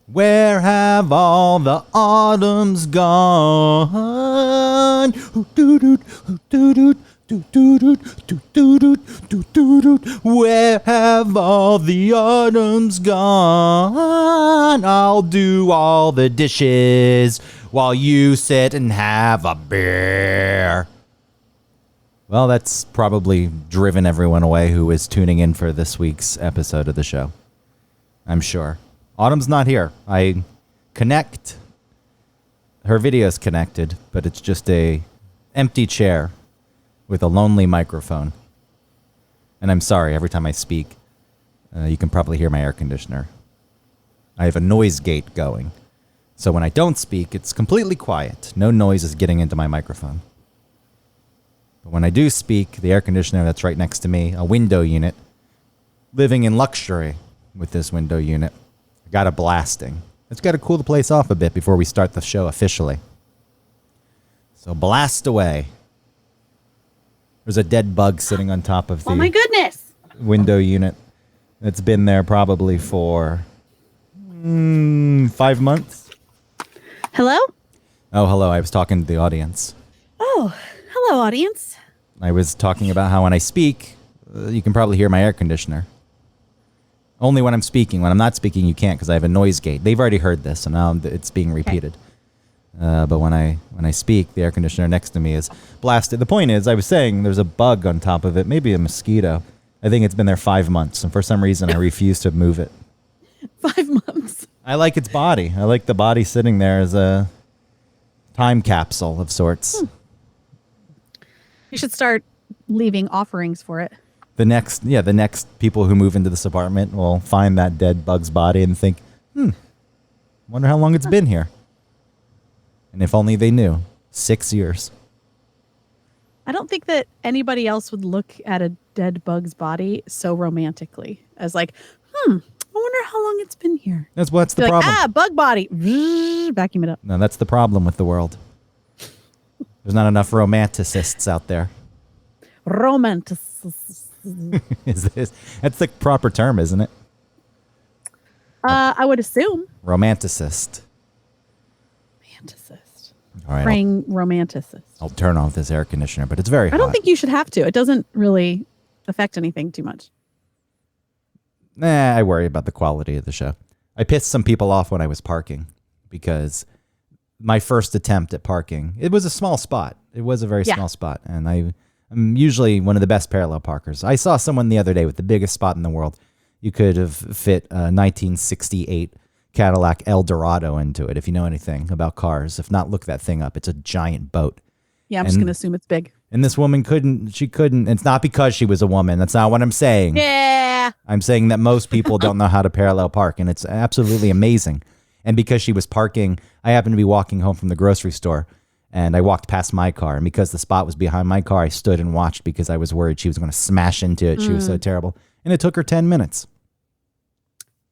Where have all the autumns gone? Where have all the autumns gone? I'll do all the dishes while you sit and have a beer. Well, that's probably driven everyone away who is tuning in for this week's episode of the show. I'm sure. Autumn's not here. I connect. Her video's connected, but it's just a empty chair with a lonely microphone. And I'm sorry, every time I speak, you can probably hear my air conditioner. I have a noise gate going. So when I don't speak, it's completely quiet. No noise is getting into my microphone. But when I do speak, the air conditioner that's right next to me, a window unit, living in luxury with this window unit, got a blasting. It's got to cool the place off a bit before we start the show officially. So blast away. There's a dead bug sitting on top of the my goodness, window unit. It's been there probably for 5 months. Hello? Oh, hello. I was talking to the audience. Oh, hello, audience. I was talking about how when I speak, you can probably hear my air conditioner. Only when I'm speaking. When I'm not speaking, you can't because I have a noise gate. They've already heard this, and now it's being repeated. But when I speak, the air conditioner next to me is blasted. The point is, I was saying there's a bug on top of it, maybe a mosquito. I think it's been there 5 months, and for some reason, I refuse to move it. 5 months. I like its body. I like the body sitting there as a time capsule of sorts. You should start leaving offerings for it. The next people who move into this apartment will find that dead bug's body and think, wonder how long it's been here. And if only they knew. 6 years. I don't think that anybody else would look at a dead bug's body so romantically as like, I wonder how long it's been here. What's the Be like, problem? bug body. Vacuum it up. No, that's the problem with the world. There's not enough romanticists out there. That's the proper term, isn't it? I would assume. Romanticist. Romanticist. All right, Praying romanticist. I'll turn off this air conditioner, but it's very hot. I don't think you should have to. It doesn't really affect anything too much. I worry about the quality of the show. I pissed some people off when I was parking because my first attempt at parking, it was a small spot. It was a very small spot, and I'm usually one of the best parallel parkers. I saw someone the other day with the biggest spot in the world. You could have fit a 1968 Cadillac Eldorado into it, if you know anything about cars. If not, look that thing up. It's a giant boat. Yeah, I'm just going to assume it's big. And this woman couldn't. It's not because she was a woman. That's not what I'm saying. Yeah. I'm saying that most people don't know how to parallel park, and it's absolutely amazing. And because she was parking, I happened to be walking home from the grocery store, and I walked past my car. And because the spot was behind my car, I stood and watched because I was worried she was going to smash into it. She was so terrible. And it took her 10 minutes.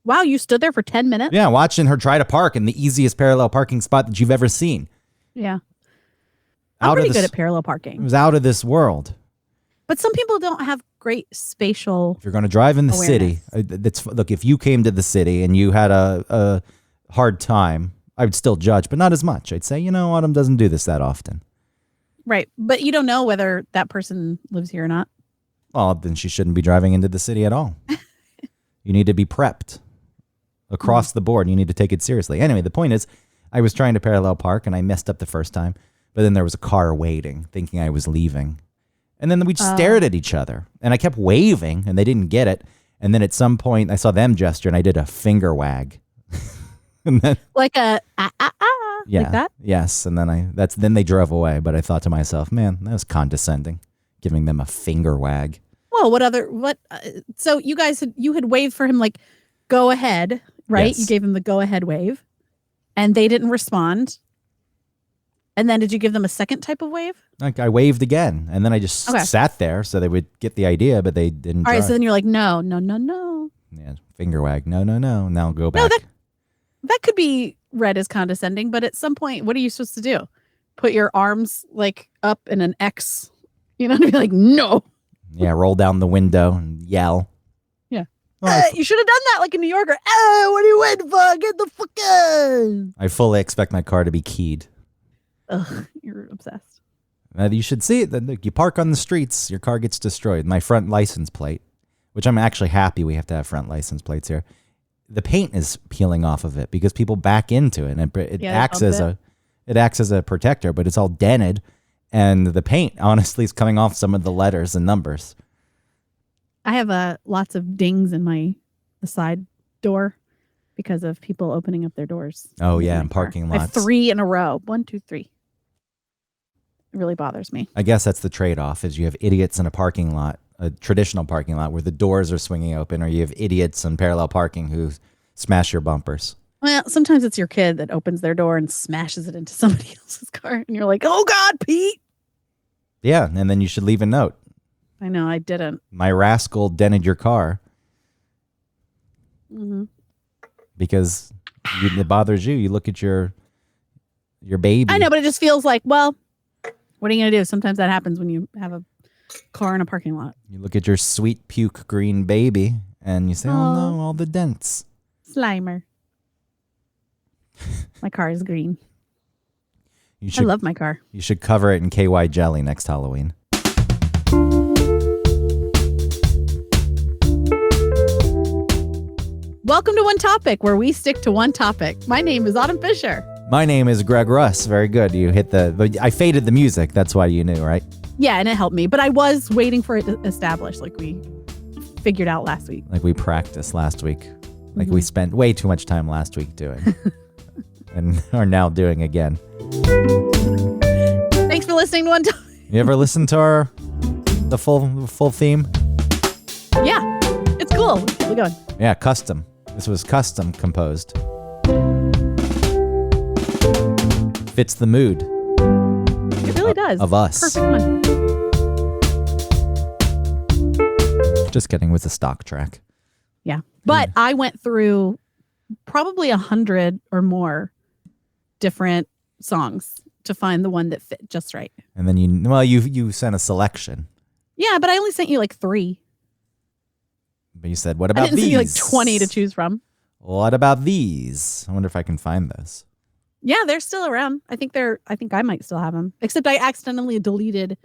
Wow, you stood there for 10 minutes? Yeah, watching her try to park in the easiest parallel parking spot that you've ever seen. Yeah. I'm pretty good at parallel parking. It was out of this world. But some people don't have great spatial If you're going to drive in the awareness. city, look, if you came to the city and you had a hard time, I would still judge, but not as much. I'd say, Autumn doesn't do this that often. Right. But you don't know whether that person lives here or not. Well, then she shouldn't be driving into the city at all. You need to be prepped across the board. You need to take it seriously. Anyway, the point is, I was trying to parallel park and I messed up the first time, but then there was a car waiting, thinking I was leaving. And then we just stared at each other and I kept waving and they didn't get it. And then at some point I saw them gesture and I did a finger wag. And then, like a yeah, like that? Yes. And then they drove away. But I thought to myself, man, that was condescending, giving them a finger wag. Well, so you had waved for him like, go ahead, right? Yes. You gave him the go ahead wave and they didn't respond. And then did you give them a second type of wave? Like I waved again and then I just sat there so they would get the idea, but they didn't. All right. So then you're like, no. Yeah. Finger wag. No. Now go back. No, that could be read as condescending, but at some point, what are you supposed to do? Put your arms like up in an X, and be like, no. Yeah, roll down the window and yell. Yeah. You should have done that like a New Yorker. Oh, what are you waiting for? Get the fuck out. I fully expect my car to be keyed. Ugh, you're obsessed. You should see it. Then you park on the streets, your car gets destroyed. My front license plate, which I'm actually happy we have to have front license plates here. The paint is peeling off of it because people back into it, and it acts as a protector, but it's all dented, and the paint honestly is coming off some of the letters and numbers. I have lots of dings in the side door because of people opening up their doors. Oh yeah, in parking lots. I have 3 in a row. 1, 2, 3. It really bothers me. I guess that's the trade-off: is you have idiots in a parking lot, a traditional parking lot where the doors are swinging open, or you have idiots in parallel parking who smash your bumpers. Well, sometimes it's your kid that opens their door and smashes it into somebody else's car, and you're like, "Oh God, Pete!" Yeah, and then you should leave a note. I know, I didn't. My rascal dented your car. Mm-hmm. Because it bothers you. You look at your baby. I know, but it just feels like, well, what are you going to do? Sometimes that happens when you have a car in a parking lot. You look at your sweet puke green baby and you say, oh no, all the dents. Slimer. My car is green. I love my car. You should cover it in KY jelly next Halloween. Welcome to One Topic, where we stick to one topic. My name is Autumn Fisher. My name is Greg Russ. Very good. You hit but I faded the music. That's why you knew, right? Yeah, and it helped me. But I was waiting for it to establish, like we figured out last week. Like we practiced last week. Like we spent way too much time last week doing. And are now doing again. Thanks for listening to One Topic. You ever listen to the full theme? Yeah, it's cool. Let's keep it going. Yeah, custom. This was custom composed. Fits the mood. It really does. Of us. Perfect one. Just kidding, with a stock track. Yeah. But I went through probably 100 or more different songs to find the one that fit just right. And then you sent a selection. Yeah, but I only sent you like 3. But you said, what about these? I didn't send you like 20 to choose from. What about these? I wonder if I can find those. Yeah, they're still around. I think I might still have them. Except I accidentally deleted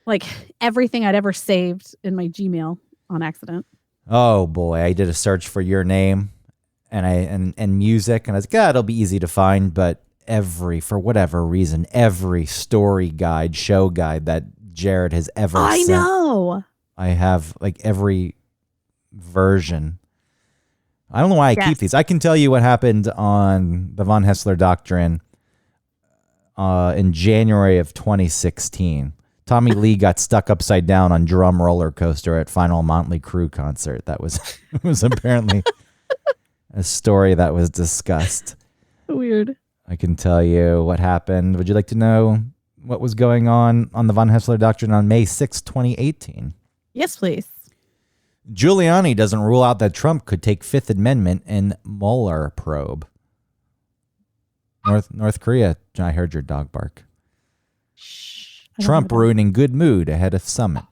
like everything I'd ever saved in my Gmail on accident. Oh boy, I did a search for your name and music, and I was like, God, it'll be easy to find, but for whatever reason, every story guide, show guide that Jared has ever sent. I know. I have like every version. I don't know why I keep these. I can tell you what happened on the Von Hessler Doctrine in January of 2016. Tommy Lee got stuck upside down on drum roller coaster at Final Motley Crue concert. That was apparently a story that was discussed. Weird. I can tell you what happened. Would you like to know what was going on the Von Hessler Doctrine on May 6, 2018? Yes, please. Giuliani doesn't rule out that Trump could take Fifth Amendment in Mueller probe. North Korea, I heard your dog bark. Trump ruining good mood ahead of summit.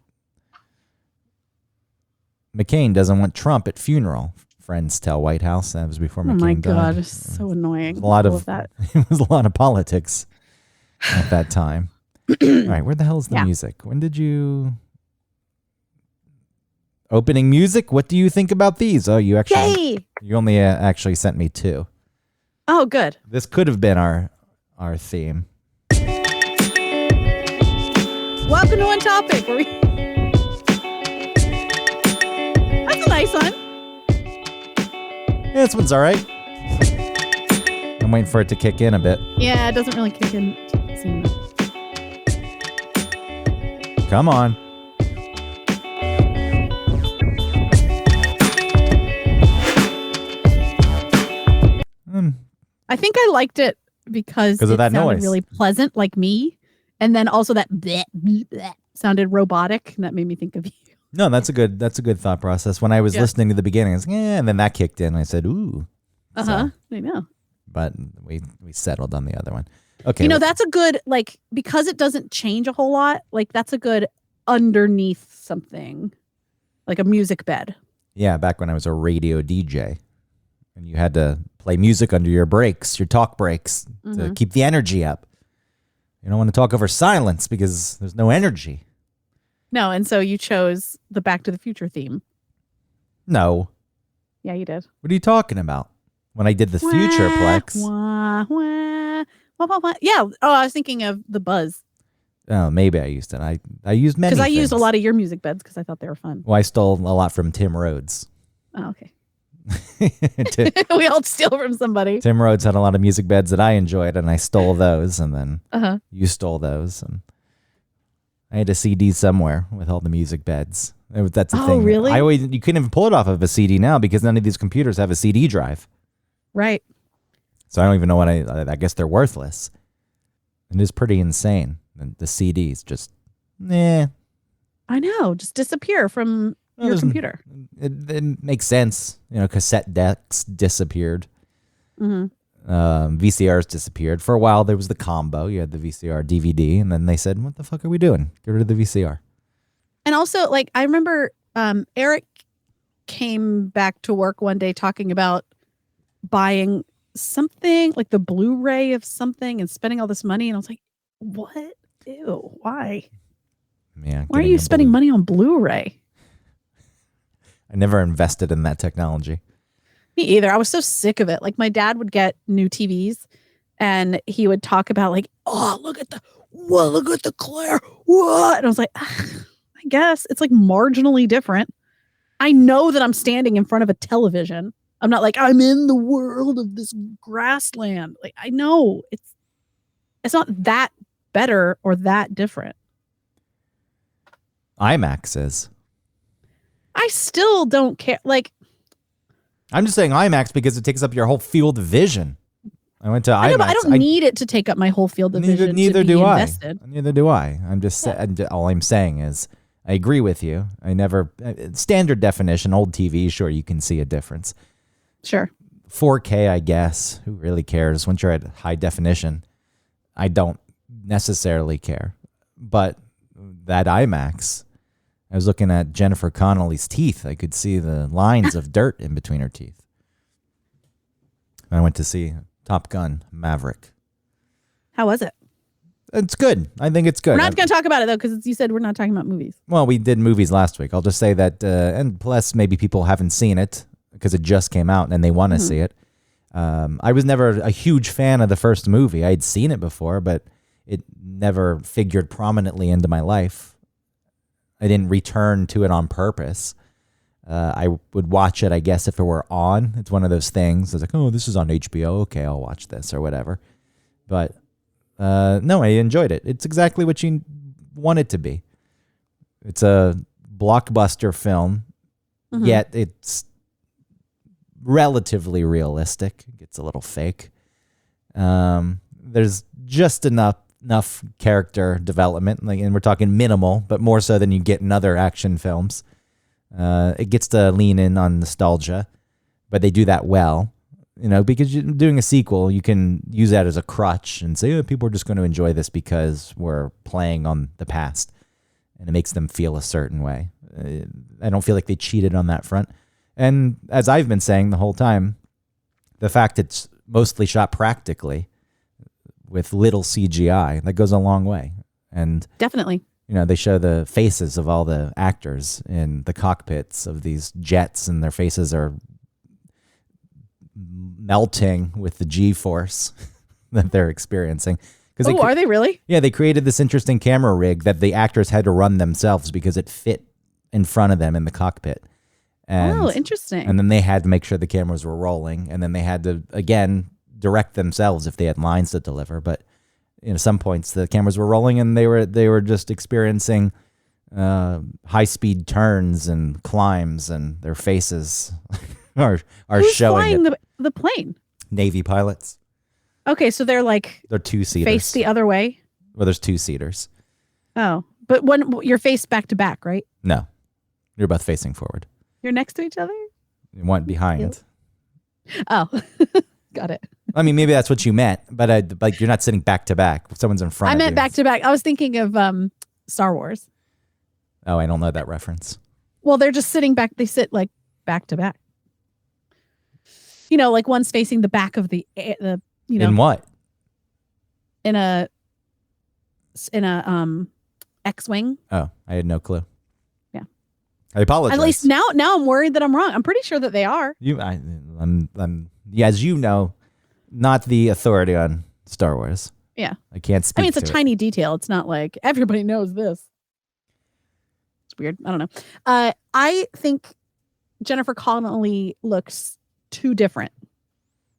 McCain doesn't want Trump at funeral. Friends tell White House. That was before McCain died. Oh my God, it's so annoying. A lot of that. It was a lot of politics at that time. All right, where the hell is the music? When did you... Opening music? What do you think about these? Oh, you only actually sent me 2. Oh, good. This could have been our theme. Welcome to One Topic. That's a nice one. Yeah, this one's all right. I'm waiting for it to kick in a bit. Yeah, it doesn't really kick in. Come on. I think I liked it because it of that sounded noise. really pleasant, like me, and then also that bleh, bleh, bleh, sounded robotic, and that made me think of you. No, that's a good thought process. When I was listening to the beginning, I was like, and then that kicked in. And I said, ooh. I know. But we settled on the other one. Okay. You know, that's a good, like, because it doesn't change a whole lot, like that's a good underneath something, like a music bed. Yeah, back when I was a radio DJ. And you had to play music under your breaks, your talk breaks, to keep the energy up. You don't want to talk over silence because there's no energy. No, and so you chose the Back to the Future theme. No. Yeah, you did. What are you talking about? When I did the Futureplex. Wah, wah, wah, wah, wah. Yeah. Oh, I was thinking of the Buzz. Oh, maybe I used it. I used many Because I used a things. lot of your music beds because I thought they were fun. Well, I stole a lot from Tim Rhodes. Oh, okay. We all steal from somebody. Tim Rhodes had a lot of music beds that I enjoyed, and I stole those, and then you stole those, and I had a CD somewhere with all the music beds. That's the thing. Really? You couldn't even pull it off of a CD now because none of these computers have a CD drive. Right. So I don't even know what I guess they're worthless. It is pretty insane. And the CDs just, I know. Just disappear from your computer. It makes sense. Cassette decks disappeared. VCRs disappeared. For a while, there was the combo. You had the VCR, DVD, and then they said, what the fuck are we doing? Get rid of the VCR. And also, I remember Eric came back to work one day talking about buying something, like the Blu-ray of something, and spending all this money. And I was like, what? Ew, why? Yeah. Why are you spending money on Blu-ray? I never invested in that technology. Me either. I was so sick of it. Like, my dad would get new TVs and he would talk about look at the glare. What? And I was like, I guess it's marginally different. I know that I'm standing in front of a television. I'm not I'm in the world of this grassland. I know it's not that better or that different. IMAX is. I still don't care. I'm just saying IMAX because it takes up your whole field of vision. I went to IMAX. I know, but I don't need it to take up my whole field of vision. Neither to be do invested. I. Neither do I. I'm just all I'm saying is I agree with you. I never standard definition old TV. Sure, you can see a difference. Sure. 4K, I guess. Who really cares? Once you're at high definition, I don't necessarily care. But that IMAX, I was looking at Jennifer Connelly's teeth. I could see the lines of dirt in between her teeth. I went to see Top Gun Maverick. How was it? It's good. I think it's good. We're not going to talk about it, though, because you said we're not talking about movies. Well, we did movies last week. I'll just say that, and plus maybe people haven't seen it because it just came out and they want to see it. I was never a huge fan of the first movie. I had seen it before, but it never figured prominently into my life. I didn't return to it on purpose. I would watch it, I guess, if it were on. It's one of those things. It's oh, this is on HBO. Okay, I'll watch this or whatever. But no, I enjoyed it. It's exactly what you want it to be. It's a blockbuster film, yet it's relatively realistic. It gets a little fake. There's just enough character development, and we're talking minimal, but more so than you get in other action films. It gets to lean in on nostalgia, but they do that well, because you're doing a sequel, you can use that as a crutch and say, people are just going to enjoy this because we're playing on the past, and it makes them feel a certain way. I don't feel like they cheated on that front. And as I've been saying the whole time, the fact it's mostly shot practically with little CGI, that goes a long way. And definitely, they show the faces of all the actors in the cockpits of these jets, and their faces are melting with the G-force that they're experiencing. Are they really? Yeah, they created this interesting camera rig that the actors had to run themselves because it fit in front of them in the cockpit. And, interesting. And then they had to make sure the cameras were rolling, and then they had to, again, direct themselves if they had lines to deliver. But some points the cameras were rolling, and they were just experiencing high-speed turns and climbs, and their faces are Who's showing flying the plane? Navy pilots. Okay, so they're they're two-seaters. face the other way? Well, there's two-seaters. Oh, but you're faced back to back, right? No, you're both facing forward. You're next to each other? One behind. Oh, got it. I mean, maybe that's what you meant, but you're not sitting back to back. Someone's in front of you. I meant back to back. I was thinking of Star Wars. Oh, I don't know that reference. Well, they're just sitting back. They sit back to back. You know, like one's facing the back of the In what? in a X-wing. Oh, I had no clue. Yeah. I apologize. At least now I'm worried that I'm wrong. I'm pretty sure that they are. I'm as you know, not the authority on Star Wars. Yeah. I can't speak. I mean, it's a to tiny detail. It's not like everybody knows this. It's weird. I don't know. I think Jennifer Connelly looks too different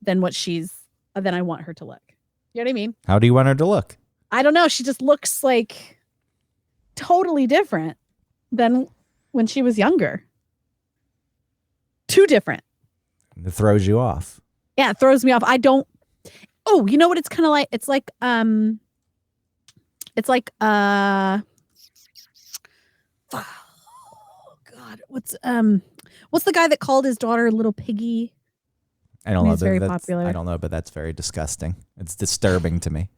than than I want her to look. You know what I mean? How do you want her to look? I don't know. She just looks like totally different than when she was younger. Too different. It throws you off. Yeah, it throws me off. Oh, you know what it's kind of like? It's like oh God, what's the guy that called his daughter Little Piggy? I don't know. He's very popular. I don't know, but that's very disgusting. It's disturbing to me.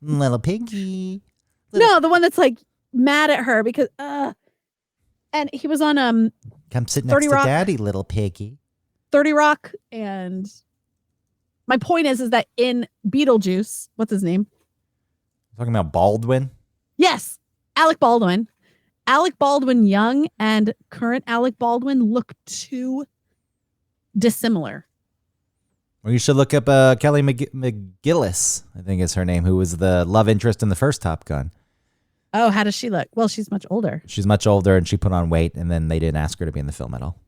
Little piggy. No, the one that's like mad at her because and he was on come sit 30 next Rock. to Daddy, little piggy. 30 Rock, and my point is that in Beetlejuice, what's his name? Talking about Baldwin. Yes, Alec Baldwin. Alec Baldwin young and current Alec Baldwin look too dissimilar. Well, you should look up Kelly McGillis, I think is her name, who was the love interest in the first Top Gun. Oh, how does she look? Well, she's much older. She's much older, and she put on weight, and then they didn't ask her to be in the film at all.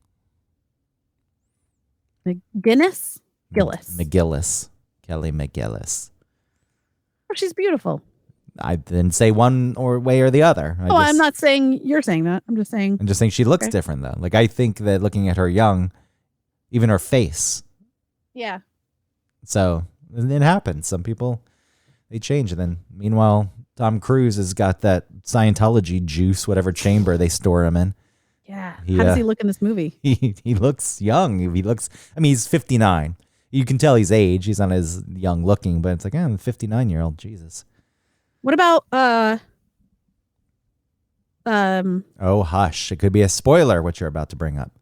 McGinnis? Gillis. McGillis. Kelly McGillis. Oh, she's beautiful. I didn't say one way or the other. I'm not saying you're saying that. I'm just saying she looks different, though. Like, I think that looking at her young, even her face. Yeah. So it happens. Some people, they change. And then meanwhile, Tom Cruise has got that Scientology juice, whatever chamber they store him in. Yeah. How does he look in this movie? He looks young. He's 59. You can tell he's age. He's not as young looking, but it's like, I'm a 59-year-old. Jesus. What about oh, hush. It could be a spoiler what you're about to bring up.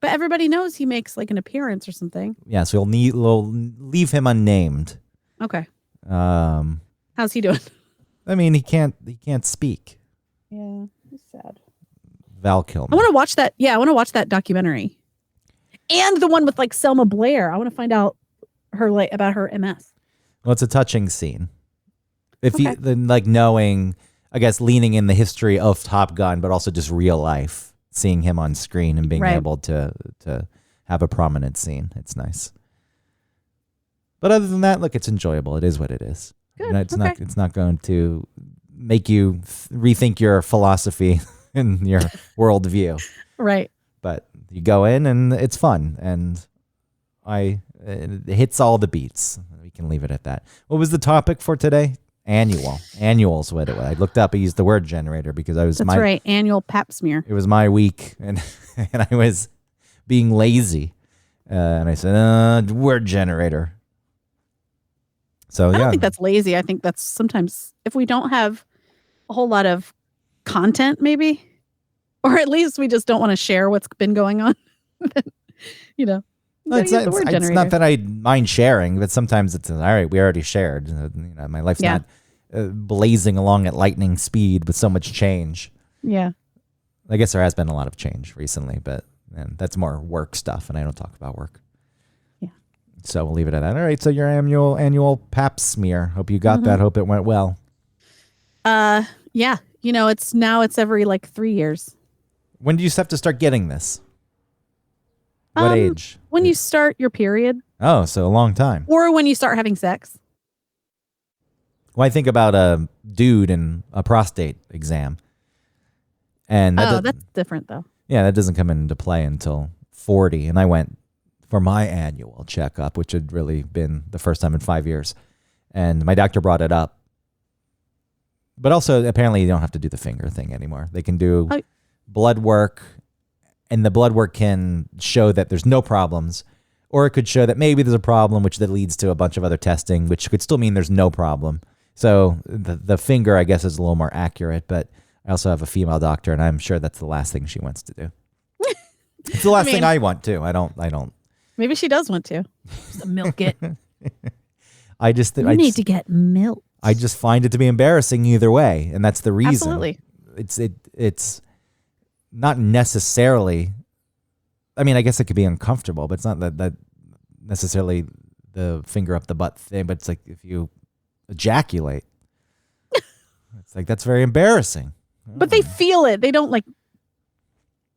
But everybody knows he makes like an appearance or something. Yeah, so we'll leave him unnamed. Okay. How's he doing? I mean, he can't speak. Yeah, he's sad. Val Kilmer. I want to watch that. Yeah, I want to watch that documentary. And the one with like Selma Blair. I want to find out about her MS. Well, it's a touching scene. You then like knowing, I guess, leaning in the history of Top Gun, but also just real life, seeing him on screen and being able to have a prominent scene. It's nice. But other than that, look, it's enjoyable. It is what it is. Good. It's not going to make you rethink your philosophy and your worldview. Right. But you go in and it's fun, and it hits all the beats. We can leave it at that. What was the topic for today? Annuals. What I looked up. I used the word generator because That's right. Annual pap smear. It was my week, and I was being lazy, and I said word generator. So I don't think that's lazy. I think that's sometimes if we don't have a whole lot of content, maybe, or at least we just don't want to share what's been going on. You know. It's not that I mind sharing, but sometimes it's all right. We already shared. My life's not blazing along at lightning speed with so much change. Yeah, I guess there has been a lot of change recently, but that's more work stuff, and I don't talk about work. Yeah. So we'll leave it at that. All right. So your annual pap smear. Hope you got that. Hope it went well. Yeah. It's every like 3 years. When do you have to start getting this? What age? When you start your period. Oh, so a long time. Or when you start having sex. Well, I think about a dude and a prostate exam. And that's different, though. Yeah, that doesn't come into play until 40. And I went for my annual checkup, which had really been the first time in 5 years. And my doctor brought it up. But also, apparently, you don't have to do the finger thing anymore. They can do blood work. And the blood work can show that there's no problems, or it could show that maybe there's a problem, which then leads to a bunch of other testing, which could still mean there's no problem. So the finger, I guess, is a little more accurate, but I also have a female doctor, and I'm sure that's the last thing she wants to do. It's the last thing I want too. I don't. Maybe she does want to. Just milk it. I just You need to get milk. I just find it to be embarrassing either way, and that's the reason. Absolutely. It's not necessarily. I mean, I guess it could be uncomfortable, but it's not that necessarily the finger up the butt thing. But it's like if you ejaculate, it's like that's very embarrassing. But they feel it. They don't like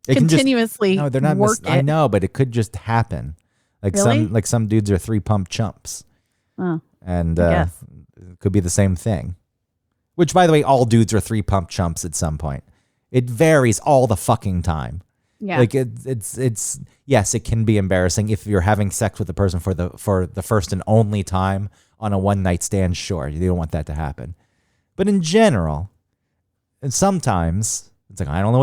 it continuously. No, they're not. I know, but it could just happen. Like really? some dudes are 3 pump chumps. Oh, and it could be the same thing. Which, by the way, all dudes are 3 pump chumps at some point. It varies all the fucking time. Yeah. Like it's yes, it can be embarrassing if you're having sex with the person for the first and only time on a one night stand. Sure, you don't want that to happen. But in general, and sometimes it's like I don't know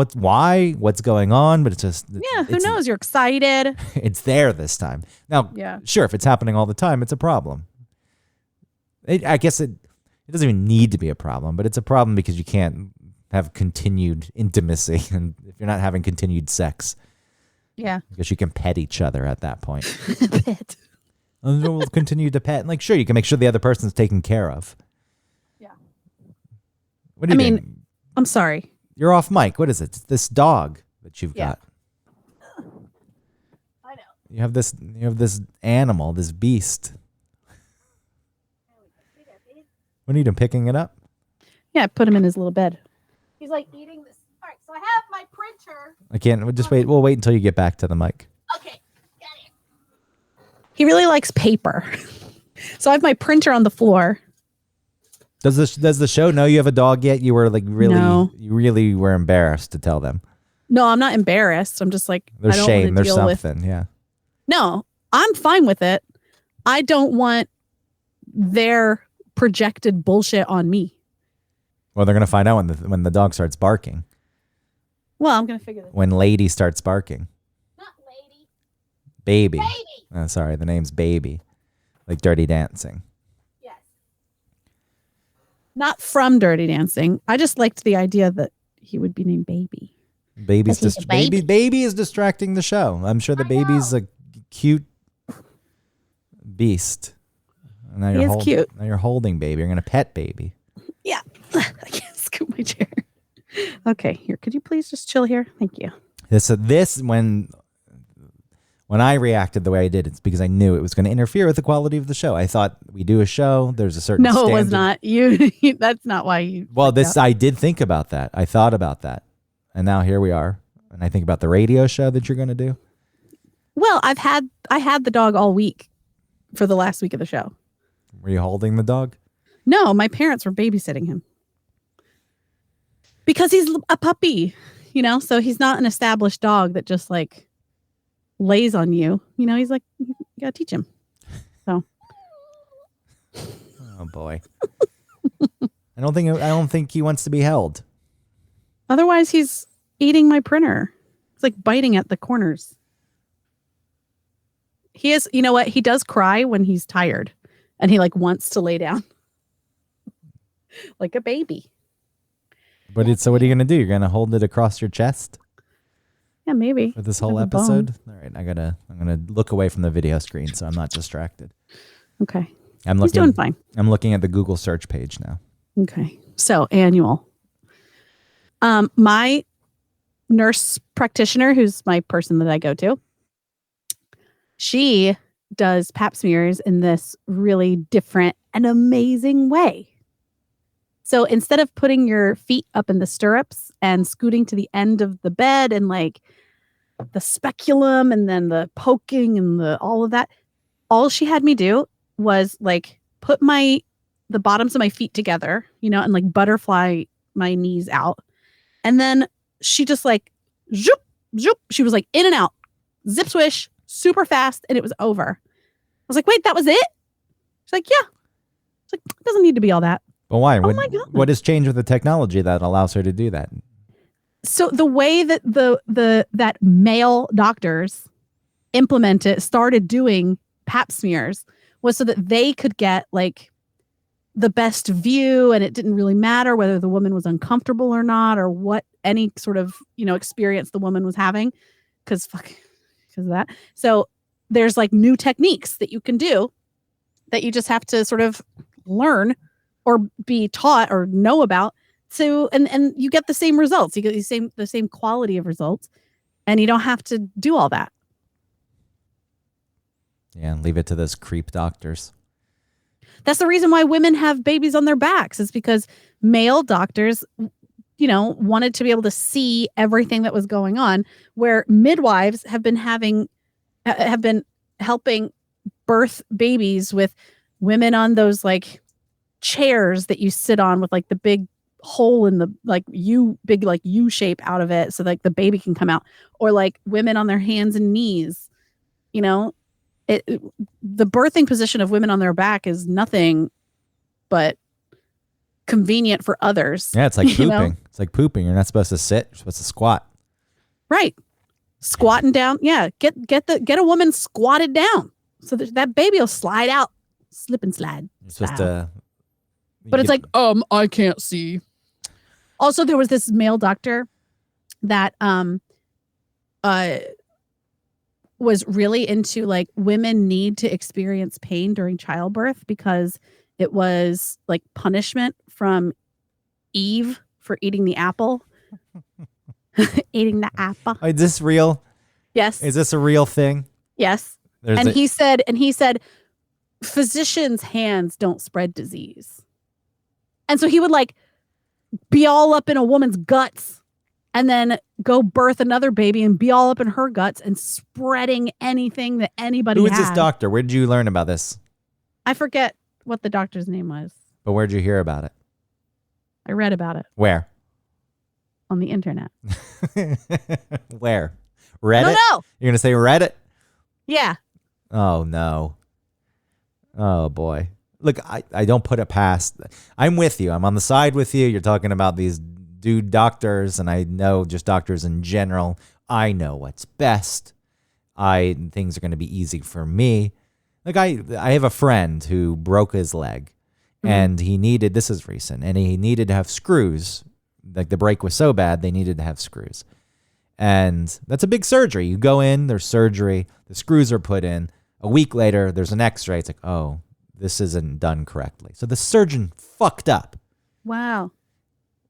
what's going on, but it's just who knows? You're excited. It's there this time. Now, sure, if it's happening all the time, it's a problem. I guess it doesn't even need to be a problem, but it's a problem because you can't have continued intimacy, and if you're not having continued sex, because you can pet each other at that point. Pet. And we'll continue to pet, and like sure, you can make sure the other person's taken care of. Yeah. What do you mean? I'm sorry. You're off mic. What is it? It's this dog that you've got. I know. You have this animal, this beast. What are you doing? Picking it up? Yeah, I put him in his little bed. He's like eating this. All right, so I have my printer. I can't. We'll just wait. We'll wait until you get back to the mic. Okay, got it. He really likes paper, so I have my printer on the floor. Does the show know you have a dog yet? You were like really, you really were embarrassed to tell them. No, I'm not embarrassed. I'm just like there's shame. There's something. Yeah. No, I'm fine with it. I don't want their projected bullshit on me. Well, they're gonna find out when the dog starts barking. Well, I'm gonna figure this out. When Lady starts barking. Not Lady. Baby. Oh, sorry, the name's Baby, like Dirty Dancing. Yes. Not from Dirty Dancing. I just liked the idea that he would be named Baby. Baby is distracting the show. I'm sure the baby's a cute beast. Now he is cute. Now you're holding Baby. You're gonna pet Baby. Yeah. I can't scoop my chair. Okay, here. Could you please just chill here? Thank you. This when I reacted the way I did, it's because I knew it was going to interfere with the quality of the show. I thought we do a show. There's a certain standard. It was not. You. That's not why you. Well, I did think about that. I thought about that, and now here we are. And I think about the radio show that you're going to do. Well, I had the dog all week for the last week of the show. Were you holding the dog? No, my parents were babysitting him. Because he's a puppy, so he's not an established dog that just like lays on you. He's like, you gotta teach him. So. Oh boy. I don't think he wants to be held. Otherwise, he's eating my printer. It's like biting at the corners. He is, you know what? He does cry when he's tired and he like wants to lay down like a baby. But so what are you going to do? You're going to hold it across your chest? Yeah, maybe. For this whole episode? All right, I'm going to look away from the video screen so I'm not distracted. Okay. He's doing fine. I'm looking at the Google search page now. Okay. So, annual. My nurse practitioner, who's my person that I go to, she does pap smears in this really different and amazing way. So instead of putting your feet up in the stirrups and scooting to the end of the bed and like the speculum and then the poking and all of that, all she had me do was like put the bottoms of my feet together, and like butterfly my knees out. And then she just like, zoop, zoop. She was like in and out, zip swish, super fast. And it was over. I was like, wait, that was it? She's like, yeah. It's like, it doesn't need to be all that. Well, why? Oh my God. What has changed with the technology that allows her to do that? So the way that that male doctors started doing pap smears was so that they could get like the best view, and it didn't really matter whether the woman was uncomfortable or not, or what any sort of experience the woman was having, because of that. So there's like new techniques that you can do that you just have to sort of learn or be taught or know about. So and you get the same results. You get the same quality of results, and you don't have to do all that. Yeah, leave it to those creep doctors. That's the reason why women have babies on their backs, is because male doctors, wanted to be able to see everything that was going on, where midwives have been helping birth babies with women on those like chairs that you sit on with like the big hole in the like U shape out of it, so like the baby can come out, or like women on their hands and knees. The birthing position of women on their back is nothing but convenient for others. Yeah, it's like pooping. It's like pooping. You're not supposed to sit. You're supposed to squat. Right. Squatting down. Yeah. Get a woman squatted down so that baby will slide out. Slip and slide. You're supposed to. But it's like, I can't see. Also, there was this male doctor that was really into like women need to experience pain during childbirth because it was like punishment from Eve for eating the apple. Eating the apple. Is this real? Yes. Is this a real thing? Yes. He said, physicians' hands don't spread disease. And so he would like be all up in a woman's guts and then go birth another baby and be all up in her guts and spreading anything that anybody had. Who is this doctor? Where did you learn about this? I forget what the doctor's name was. But where'd you hear about it? I read about it. Where? On the internet. Where? Reddit? No. You're going to say Reddit? Yeah. Oh, no. Oh, boy. Look, I don't put it past. I'm with you. I'm on the side with you. You're talking about these dude doctors, and I know just doctors in general. I know what's best. Things are going to be easy for me. Like I have a friend who broke his leg, and he needed, this is recent, and he needed to have screws. Like the break was so bad, they needed to have screws. And that's a big surgery. You go in, there's surgery, the screws are put in. A week later, there's an x-ray. It's like, oh, this isn't done correctly. So the surgeon fucked up. Wow.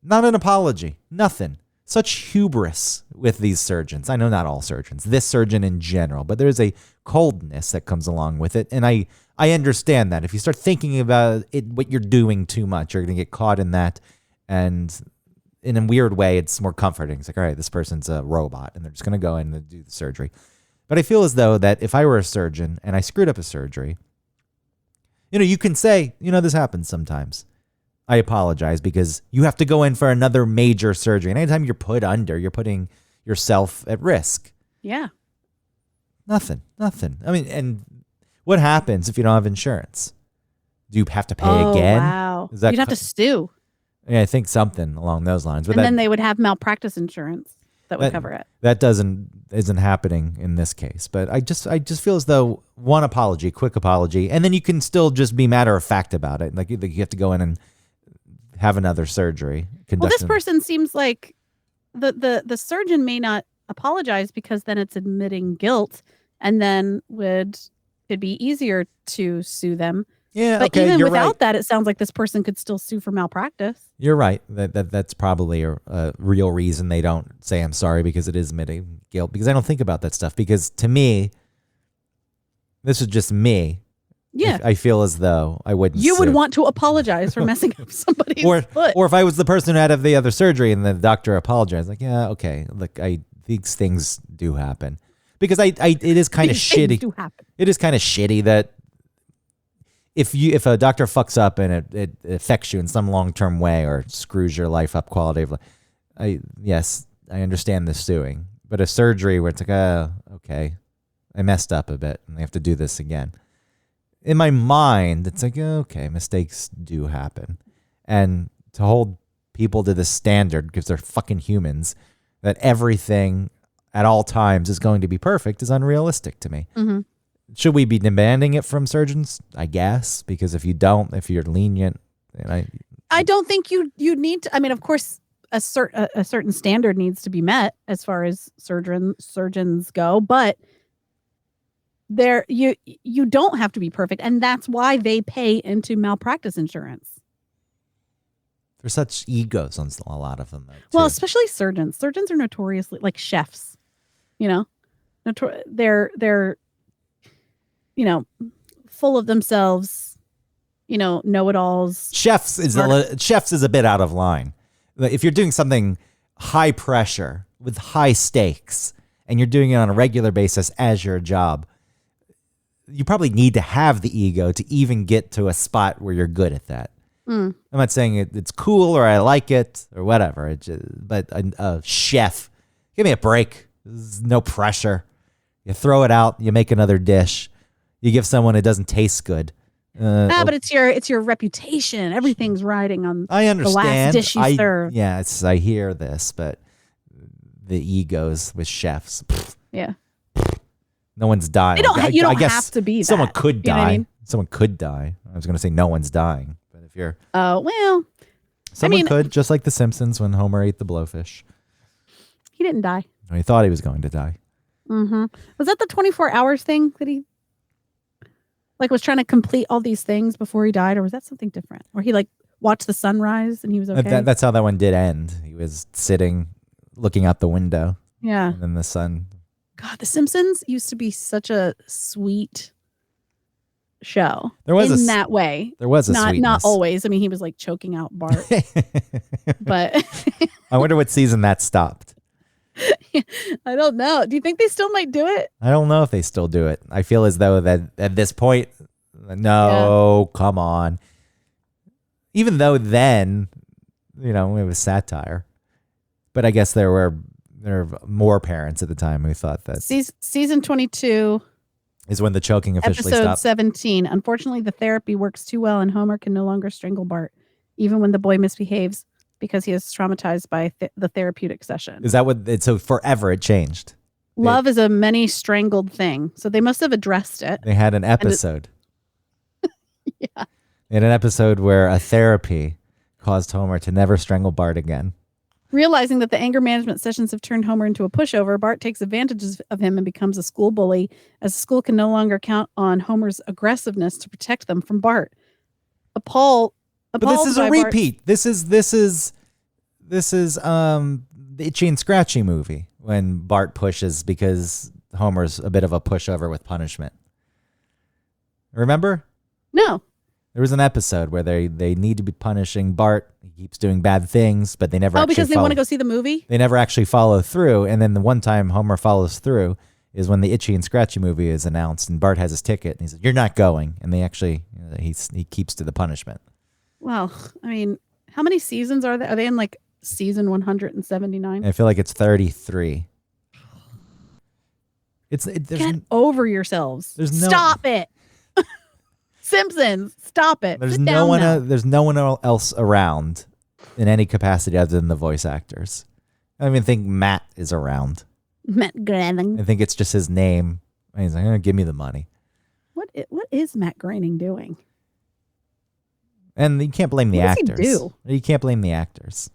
Not an apology. Nothing. Such hubris with these surgeons. I know not all surgeons. This surgeon in general. But there's a coldness that comes along with it. And I understand that. If you start thinking about it, what you're doing too much, you're going to get caught in that. And in a weird way, it's more comforting. It's like, all right, this person's a robot. And they're just going to go in and do the surgery. But I feel as though that if I were a surgeon and I screwed up a surgery, you can say, this happens sometimes. I apologize, because you have to go in for another major surgery. And anytime you're put under, you're putting yourself at risk. Yeah. Nothing. I mean, and what happens if you don't have insurance? Do you have to pay again? Wow. You'd have to sue. Yeah, I think something along those lines. But then they would have malpractice insurance that would cover it. That isn't happening in this case. But I just feel as though one apology, quick apology, and then you can still just be matter of fact about it. Like you have to go in and have another surgery. Well, this person seems like the surgeon may not apologize, because then it's admitting guilt, and then it'd be easier to sue them. Yeah, but okay, even you're without right. that, it sounds like this person could still sue for malpractice. You're right. That's probably a real reason they don't say I'm sorry, because it is admitting guilt. Because I don't think about that stuff. Because to me, this is just me. Yeah. I feel as though I wouldn't. You would want to apologize for messing up somebody's foot. Or if I was the person who had the other surgery and the doctor apologized, like, yeah, okay, look, these things do happen. Because it is kind of shitty. Do happen. It is kind of shitty that if a doctor fucks up and it affects you in some long-term way or screws your life up, quality of life. Yes, I understand the suing, but a surgery where it's like, okay, I messed up a bit and they have to do this again. In my mind, it's like, okay, mistakes do happen. And to hold people to this standard, because they're fucking humans, that everything at all times is going to be perfect is unrealistic to me. Mm-hmm. Should we be demanding it from surgeons? I guess, because if you're lenient, I don't think you need to. I mean, of course, a certain standard needs to be met as far as surgeons go, but there you don't have to be perfect, and that's why they pay into malpractice insurance. There's such egos on a lot of them, though, too. Well, especially surgeons. Surgeons are notoriously like chefs. You know, they're full of themselves. Know-it-alls. Chefs is a bit out of line. If you're doing something high pressure with high stakes, and you're doing it on a regular basis as your job, you probably need to have the ego to even get to a spot where you're good at that. I'm not saying it's cool or I like it or whatever. But a chef, give me a break. There's no pressure. You throw it out. You make another dish. You give someone it doesn't taste good. But it's your reputation. Everything's riding on I understand. The last dish you serve. Yeah, I hear this, but the egos with chefs. Yeah. No one's dying. You don't have to be that. Someone could die. You know what I mean? Someone could die. I was going to say no one's dying. But if you're... Oh, well. Someone could, just like The Simpsons when Homer ate the blowfish. He didn't die. He thought he was going to die. Mm-hmm. Was that the 24 hours thing that he was trying to complete all these things before he died? Or was that something different? Or he watched the sunrise and he was okay? That's how that one did end. He was sitting, looking out the window. Yeah. And then the sun... God, The Simpsons used to be such a sweet show. There was in that way. There was a sweetness. Not always. I mean, he was choking out Bart. But I wonder what season that stopped. I don't know. Do you think they still might do it? I don't know if they still do it. I feel as though that at this point, come on. Even though then, it was satire. But I guess there were more parents at the time who thought that season 22 is when the choking officially episode stopped. 17. Unfortunately, the therapy works too well, and Homer can no longer strangle Bart, even when the boy misbehaves, because he is traumatized by the therapeutic session. Is that what? So forever it changed. Love is a many strangled thing, so they must have addressed it. They had an episode. Yeah, they had an episode where a therapy caused Homer to never strangle Bart again. Realizing that the anger management sessions have turned Homer into a pushover, Bart takes advantage of him and becomes a school bully, as the school can no longer count on Homer's aggressiveness to protect them from Bart. But this is a repeat. This is the Itchy and Scratchy movie when Bart pushes because Homer's a bit of a pushover with punishment. Remember? No. There was an episode where they need to be punishing Bart. He keeps doing bad things, but they never because they want to go see the movie? They never actually follow through. And then the one time Homer follows through is when the Itchy and Scratchy movie is announced and Bart has his ticket and he says, "You're not going." And they actually, he keeps to the punishment. Well, I mean, how many seasons are there? Are they in season 179? I feel like it's 33. Get over yourselves. Stop it. Simpsons, stop it. There's no one else around in any capacity other than the voice actors. I don't even think Matt is around. Matt Groening. I think it's just his name. And he's like, "Give me the money." What is Matt Groening doing? And you can't blame the actors. What does he do? You can't blame the actors.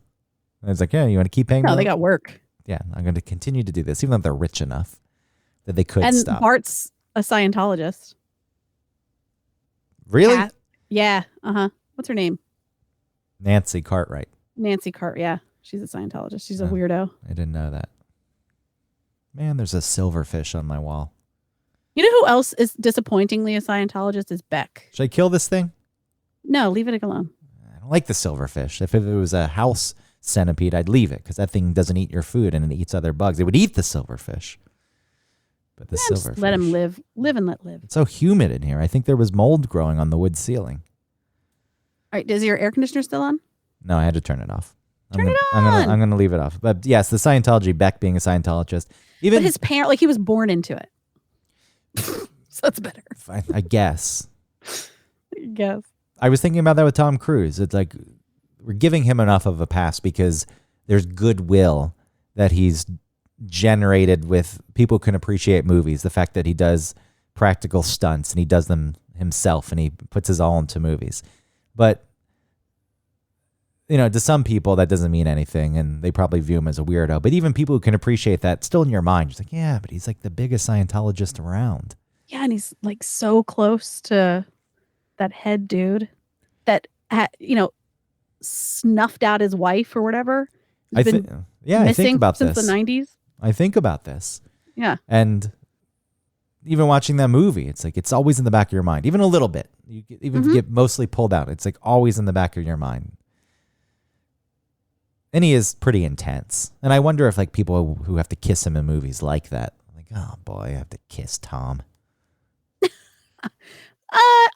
And it's like, "Yeah, you want to keep paying?" No, they got work. Yeah, I'm going to continue to do this, even though they're rich enough that they could stop. And Bart's a Scientologist. Really? Yeah. Uh-huh. What's her name? Nancy Cartwright. Nancy Cart. Yeah. She's a Scientologist. She's a weirdo. I didn't know that. Man, there's a silverfish on my wall. You know who else is disappointingly a Scientologist is Beck. Should I kill this thing? No, leave it alone. I don't like the silverfish. If it was a house centipede, I'd leave it because that thing doesn't eat your food and it eats other bugs. It would eat the silverfish. But the silverfish. Just let him live. Live and let live. It's so humid in here. I think there was mold growing on the wood ceiling. All right. Is your air conditioner still on? No, I had to turn it off. Turn it on. I'm gonna leave it off. But yes, the Scientology, Beck being a Scientologist, even but his parent, he was born into it, so that's better. I guess. I guess. I was thinking about that with Tom Cruise. It's like we're giving him enough of a pass because there's goodwill that he's generated with people who can appreciate movies. The fact that he does practical stunts and he does them himself and he puts his all into movies. But to some people that doesn't mean anything, and they probably view him as a weirdo. But even people who can appreciate that, still in your mind, you're like, yeah, but he's like the biggest Scientologist around. Yeah, and he's like so close to that head dude that snuffed out his wife or whatever. I He's think, been yeah, I think missing about since this. the 90s. I think about this, Yeah. and even watching that movie, it's like it's always in the back of your mind, even a little bit. Even if you get mostly pulled out, it's like always in the back of your mind. And he is pretty intense. And I wonder if like people who have to kiss him in movies like that, like, oh boy, I have to kiss Tom.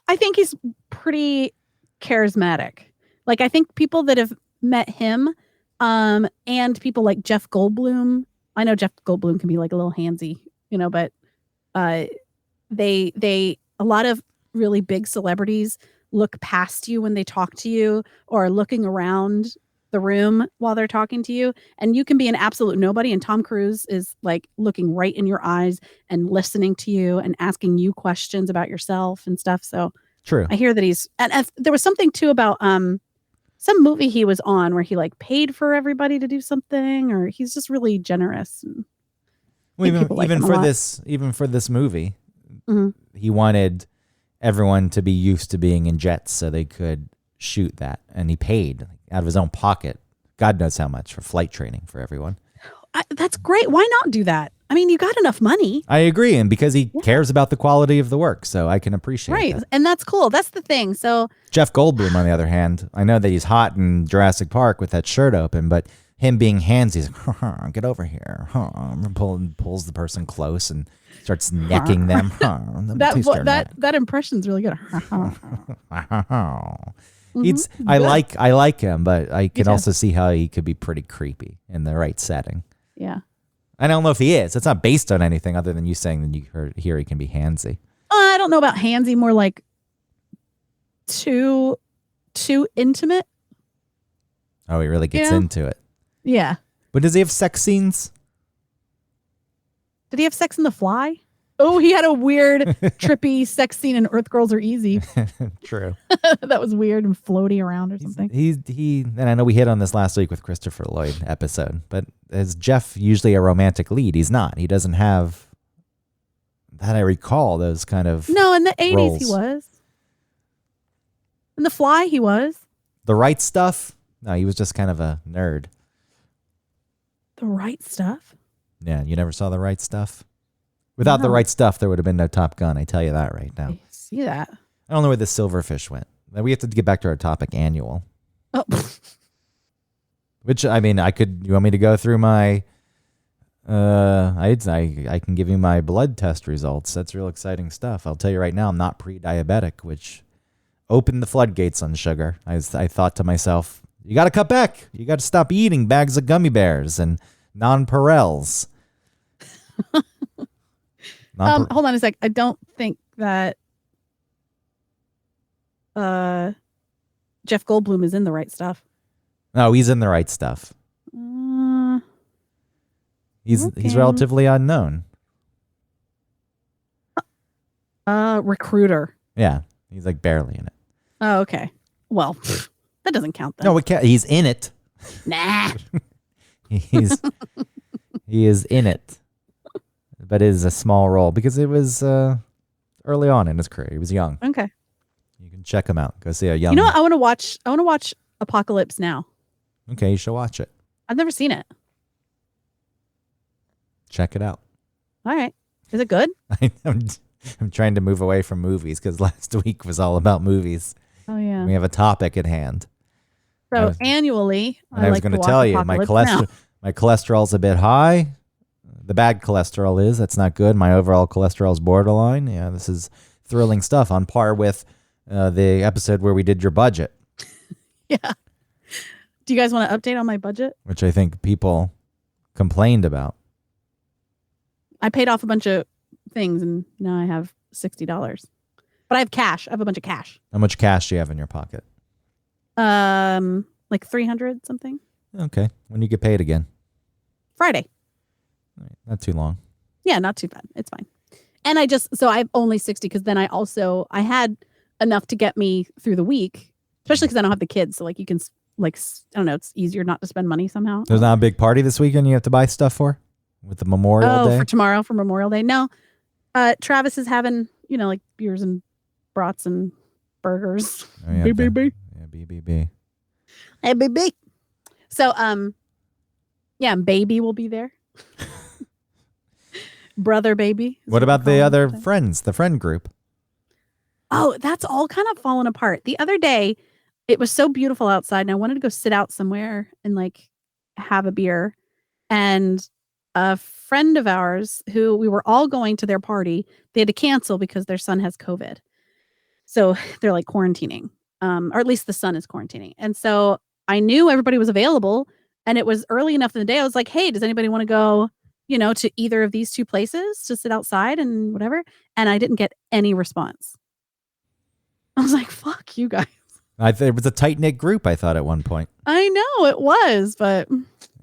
I think he's pretty charismatic. Like, I think people that have met him, and people like Jeff Goldblum. I know Jeff Goldblum can be like a little handsy, but they a lot of really big celebrities look past you when they talk to you, or are looking around the room while they're talking to you, and you can be an absolute nobody, and Tom Cruise is like looking right in your eyes and listening to you and asking you questions about yourself and stuff. So True. I hear that and there was something too about some movie he was on where he like paid for everybody to do something, or he's just really generous. And Well, even for this movie, he wanted everyone to be used to being in jets so they could shoot that, and he paid out of his own pocket, God knows how much, for flight training for everyone. That's great. Why not do that? I mean, you got enough money. I agree, and because he cares about the quality of the work, so I can appreciate that. And that's cool. That's the thing. So Jeff Goldblum, on the other hand, I know that he's hot in Jurassic Park with that shirt open, but him being handsy, he's like, get over here, pulls the person close and starts necking them. That impression's really good. I like him, but I can also see how he could be pretty creepy in the right setting. Yeah. I don't know if he is. It's not based on anything other than you saying that you hear he can be handsy. I don't know about handsy, more like too intimate. Oh, he really gets into it. Yeah. But does he have sex scenes? Did he have sex in The Fly? Oh, he had a weird, trippy sex scene in Earth Girls Are Easy. True. That was weird and floaty around or something. And I know we hit on this last week with Christopher Lloyd episode, but is Jeff usually a romantic lead? He's not. He doesn't have, that I recall, those kind of No, in the 80s roles. he was. In The Fly he was. The Right Stuff? No, he was just kind of a nerd. The Right Stuff? Yeah, you never saw The Right Stuff? Without The Right Stuff, there would have been no Top Gun. I tell you that right now. I see that. I don't know where the silverfish went. We have to get back to our topic, annual. Oh. Which, I mean, you want me to go through my, I can give you my blood test results. That's real exciting stuff. I'll tell you right now, I'm not pre-diabetic, which opened the floodgates on sugar. I thought to myself, you got to cut back. You got to stop eating bags of gummy bears and nonpareils. Hold on a sec. I don't think that Jeff Goldblum is in The Right Stuff. No, he's in The Right Stuff. He's relatively unknown. Recruiter. Yeah, he's like barely in it. Oh, okay. Well, that doesn't count then. No, he's in it. Nah. He is in it. But it is a small role because it was early on in his career. He was young. Okay. You can check him out. Go see a young. You know what? I want to watch Apocalypse Now. Okay, you should watch it. I've never seen it. Check it out. All right. Is it good? I'm trying to move away from movies because last week was all about movies. Oh yeah. We have a topic at hand. So annually, I was going to tell you my cholesterol's a bit high. The bad cholesterol is. That's not good. My overall cholesterol is borderline. Yeah, this is thrilling stuff on par with the episode where we did your budget. Yeah. Do you guys want to update on my budget? Which I think people complained about. I paid off a bunch of things and now I have $60. But I have cash. I have a bunch of cash. How much cash do you have in your pocket? Like 300 something. Okay. When you get paid again? Friday. All right, not too long. Yeah, not too bad. It's fine. And I have only 60 because then I had enough to get me through the week, especially because I don't have the kids. So like you can like, I don't know, it's easier not to spend money somehow. There's not a big party this weekend you have to buy stuff for with the Memorial Day? For tomorrow, for Memorial Day. No, Travis is having, like beers and brats and burgers. Oh, yeah, BBB. Yeah, BBB. Hey, baby. So, yeah, baby will be there. Brother baby. What about the other friends, the friend group? Oh, that's all kind of fallen apart. The other day, it was so beautiful outside, and I wanted to go sit out somewhere and like have a beer. And a friend of ours who we were all going to their party, they had to cancel because their son has COVID. So they're like quarantining, or at least the son is quarantining. And so I knew everybody was available, and it was early enough in the day. I was like, hey, does anybody want to go, to either of these two places to sit outside and whatever? And I didn't get any response. I was like, fuck you guys. It was a tight-knit group, I thought, at one point. I know it was, but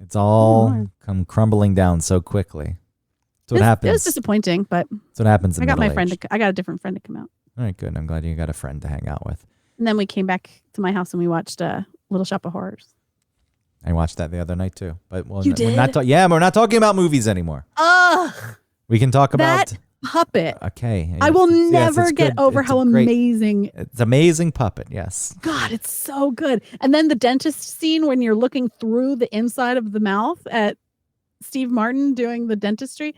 it's all come crumbling down so quickly. That's what happens. It was disappointing, but that's what happens in I got my middle age. I got a different friend to come out. All right, good. I'm glad you got a friend to hang out with. And then we came back to my house and we watched Little Shop of Horrors. I watched that the other night too. But You did? we're not talking about movies anymore. Ugh. We can talk about that puppet. Okay. I will Yes, never it's get good. over It's how a great- amazing. It's amazing puppet, yes. God, it's so good. And then the dentist scene when you're looking through the inside of the mouth at Steve Martin doing the dentistry.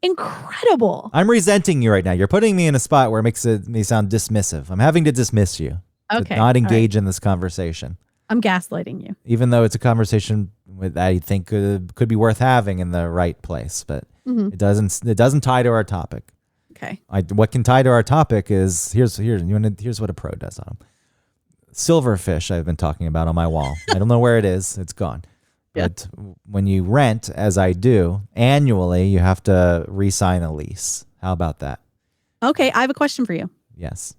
Incredible. I'm resenting you right now. You're putting me in a spot where it makes me sound dismissive. I'm having to dismiss you. Okay. To not engage All right. in this conversation. I'm gaslighting you. Even though it's a conversation that I think could be worth having in the right place, but it doesn't tie to our topic. Okay. What can tie to our topic is here's what a pro does on them. Silverfish I've been talking about on my wall. I don't know where it is. It's gone. Yeah. But when you rent, as I do, annually, you have to re-sign a lease. How about that? Okay, I have a question for you. Yes.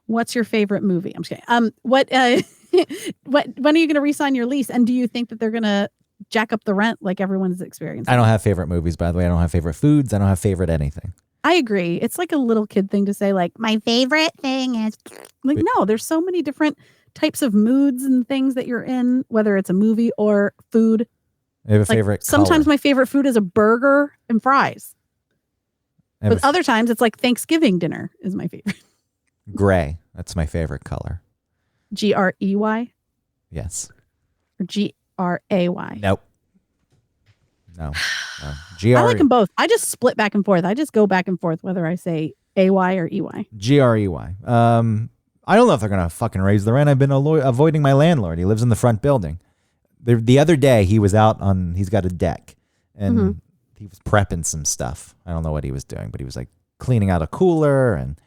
What's your favorite movie? I'm just kidding. When are you going to re-sign your lease? And do you think that they're going to jack up the rent like everyone's experiencing? I don't have favorite movies, by the way. I don't have favorite foods. I don't have favorite anything. I agree. It's like a little kid thing to say, like, my favorite thing is like, no, there's so many different types of moods and things that you're in, whether it's a movie or food. I have a Like, favorite sometimes color. my favorite food is a burger and fries. I have But other times it's like Thanksgiving dinner is my favorite. gray. That's my favorite color. Grey Yes. or Gray? Nope. No. I like them both. I just split back and forth. I just go back and forth whether I say AY or EY. GREY. I don't know if they're going to fucking raise the rent. I've been avoiding my landlord. He lives in the front building. The other day, he was out he's got a deck, and he was prepping some stuff. I don't know what he was doing, but he was like cleaning out a cooler, and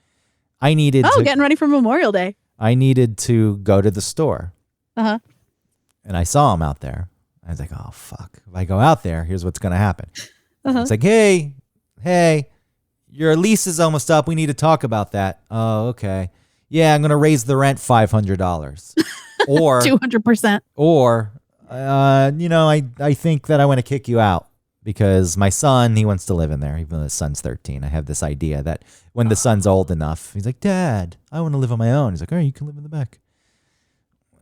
I needed getting ready for Memorial Day. I needed to go to the store. Uh-huh. And I saw him out there. I was like, oh, fuck. If I go out there, here's what's going to happen. It's like, hey, your lease is almost up. We need to talk about that. Oh, okay. Yeah, I'm going to raise the rent $500. Or 200%. Or, I think that I want to kick you out because my son, he wants to live in there, even though his son's 13. I have this idea that when the son's old enough, he's like, Dad, I want to live on my own. He's like, all right, you can live in the back.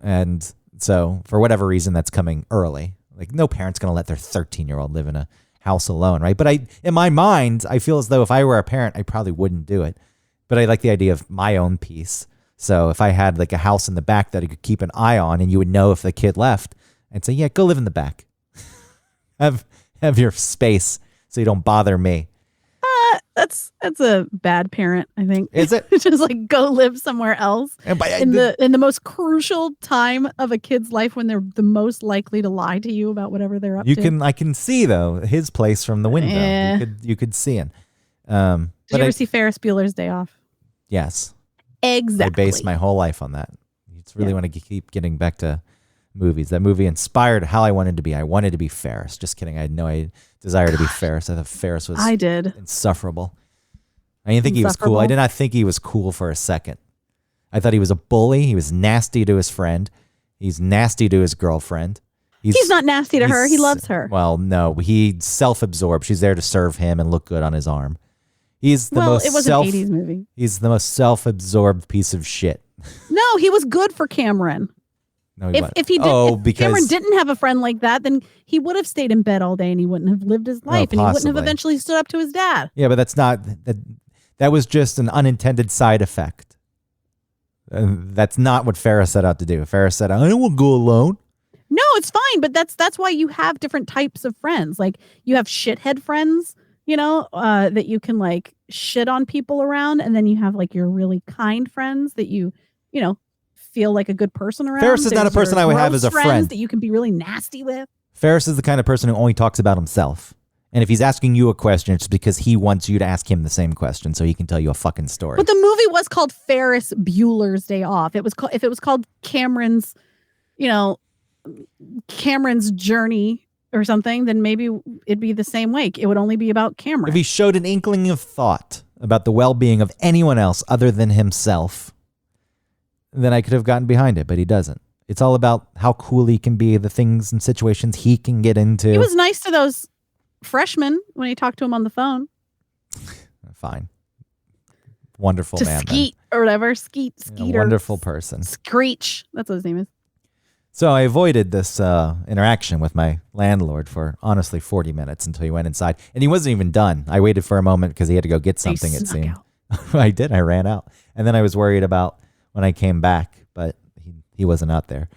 And so for whatever reason, that's coming early. Like no parent's going to let their 13-year-old live in a house alone, right? But in my mind, I feel as though if I were a parent, I probably wouldn't do it. But I like the idea of my own peace. So if I had like a house in the back that I could keep an eye on and you would know if the kid left, I'd say, yeah, go live in the back. have your space so you don't bother me. That's a bad parent, I think. Is it? Just like go live somewhere else in the most crucial time of a kid's life when they're the most likely to lie to you about whatever they're up to. I can see though his place from the window. You could see him. Did you ever see Ferris Bueller's Day Off? Yes. Exactly. I based my whole life on that. You just really want to keep getting back to movies. That movie inspired how I wanted to be. I wanted to be Ferris. Just kidding. I had no desire to be Ferris. I thought Ferris was insufferable. I didn't think he was cool. I did not think he was cool for a second. I thought he was a bully. He was nasty to his friend. He's nasty to his girlfriend. He's not nasty to her. He loves her. Well, no. He's self-absorbed. She's there to serve him and look good on his arm. It was an 80s movie. He's the most self-absorbed piece of shit. No, he was good for Cameron. No, he wasn't. If he did, if because Cameron didn't have a friend like that, then he would have stayed in bed all day and he wouldn't have lived his life, and he wouldn't have eventually stood up to his dad. Yeah, but that's not that. That was just an unintended side effect. That's not what Ferris set out to do. Ferris said, "I don't want to go alone." No, it's fine, but that's why you have different types of friends. Like you have shithead friends, that you can like shit on people around, and then you have like your really kind friends that you feel like a good person around. Ferris is not a person I would have as a friend that you can be really nasty with. Ferris is the kind of person who only talks about himself. And if he's asking you a question, it's because he wants you to ask him the same question so he can tell you a fucking story. But the movie was called Ferris Bueller's Day Off. If it was called Cameron's journey or something, then maybe it'd be the same way. It would only be about Cameron. If he showed an inkling of thought about the well-being of anyone else other than himself, then I could have gotten behind it, but he doesn't. It's all about how cool he can be, the things and situations he can get into. He was nice to those freshmen when he talked to him on the phone. Fine. Wonderful to man. Skeet then. Or whatever. Skeeter. Wonderful person. Screech. That's what his name is. So I avoided this interaction with my landlord for honestly 40 minutes until he went inside. And he wasn't even done. I waited for a moment because he had to go get something, it seemed. I did. I ran out. And then I was worried about when I came back, but he wasn't out there.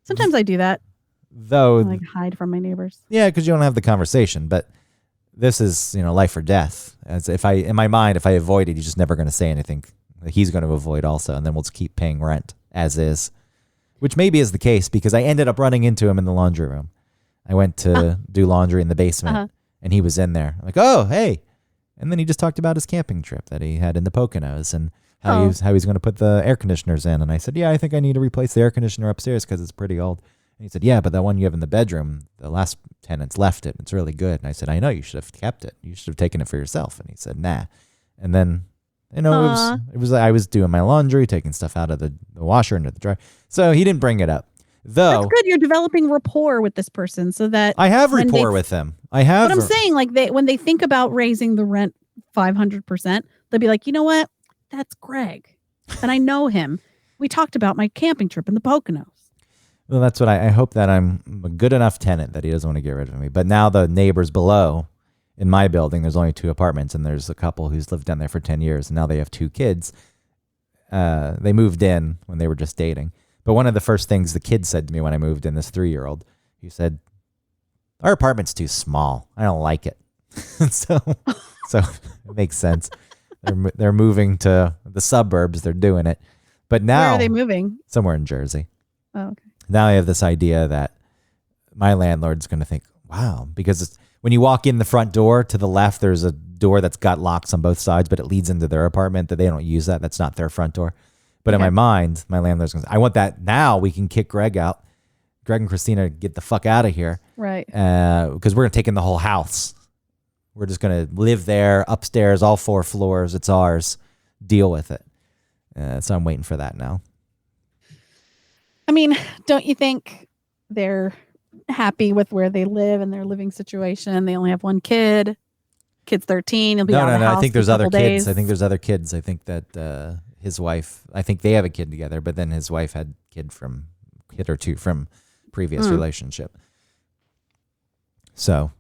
Sometimes I do that. Though, I like hide from my neighbors. Yeah, because you don't have the conversation. But this is, life or death. As in my mind, if I avoid it, he's just never going to say anything. He's going to avoid also, and then we'll just keep paying rent as is. Which maybe is the case because I ended up running into him in the laundry room. I went to do laundry in the basement, and he was in there. I'm like, oh, hey. And then he just talked about his camping trip that he had in the Poconos and how he's going to put the air conditioners in. And I said, yeah, I think I need to replace the air conditioner upstairs because it's pretty old. And he said, yeah, but that one you have in the bedroom, the last tenants left it. It's really good. And I said, I know, you should have kept it. You should have taken it for yourself. And he said, nah. And then, it was I was doing my laundry, taking stuff out of the washer into the dryer. So he didn't bring it up. Though, that's good. You're developing rapport with this person so that I have rapport with him. I have. But I'm saying, like, when they think about raising the rent 500%, they'll be like, you know what? That's Greg. And I know him. We talked about my camping trip in the Poconos. Well, that's what I hope that I'm a good enough tenant that he doesn't want to get rid of me. But now the neighbors below in my building, there's only 2 apartments, and there's a couple who's lived down there for 10 years, and now they have 2 kids. They moved in when they were just dating. But one of the first things the kid said to me when I moved in, this 3-year-old, he said, our apartment's too small. I don't like it. so it makes sense. They're moving to the suburbs. They're doing it. But now, where are they moving? Somewhere in Jersey. Oh, okay. Now I have this idea that my landlord's going to think, wow, because when you walk in the front door to the left, there's a door that's got locks on both sides, but it leads into their apartment that they don't use that. That's not their front door. But in my mind, my landlord's going to say, I want that now. We can kick Greg out. Greg and Christina get the fuck out of here. Right. Because we're going to take in the whole house. We're just going to live there, upstairs, all 4 floors. It's ours. Deal with it. So I'm waiting for that now. I mean, don't you think they're happy with where they live and their living situation? They only have 1 kid. Kid's 13. He'll be out of the house I think there's other days. kids. I think there's other kids. I think that his wife, I think they have a kid together, but then his wife had kid or 2 from previous relationship. So,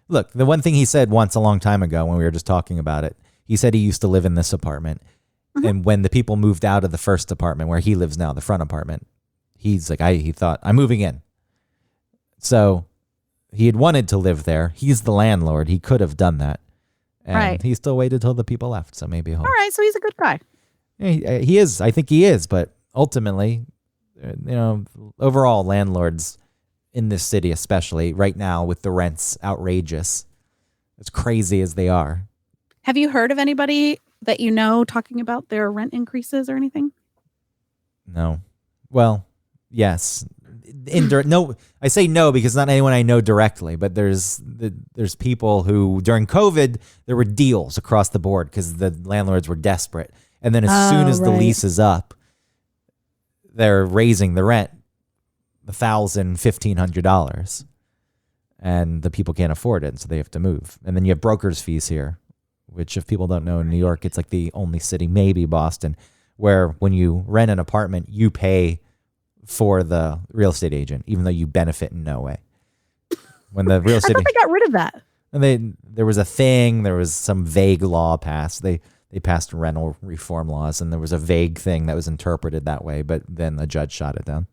look, the one thing he said once a long time ago when we were just talking about it, he said he used to live in this apartment. And when the people moved out of the first apartment where he lives now, the front apartment, he's like, he thought, I'm moving in. So he had wanted to live there. He's the landlord. He could have done that. And he still waited till the people left. So maybe he'll. All right. So he's a good guy. He is. I think he is. But ultimately, overall landlords in this city, especially right now with the rents outrageous, as crazy as they are. Have you heard of anybody that you know talking about their rent increases or anything? No. Well, yes. No, I say no because not anyone I know directly, but there's people who during COVID there were deals across the board because the landlords were desperate, and then as soon as the lease is up, they're raising the rent $1,000-$1,500, and the people can't afford it, so they have to move. And then you have brokers' fees here, which if people don't know, in New York, it's like the only city, maybe Boston, where when you rent an apartment, you pay for the real estate agent, even though you benefit in no way. When the real I estate thought they got rid of that. and there was a thing, there was some vague law passed. They passed rental reform laws, and there was a vague thing that was interpreted that way, but then the judge shot it down.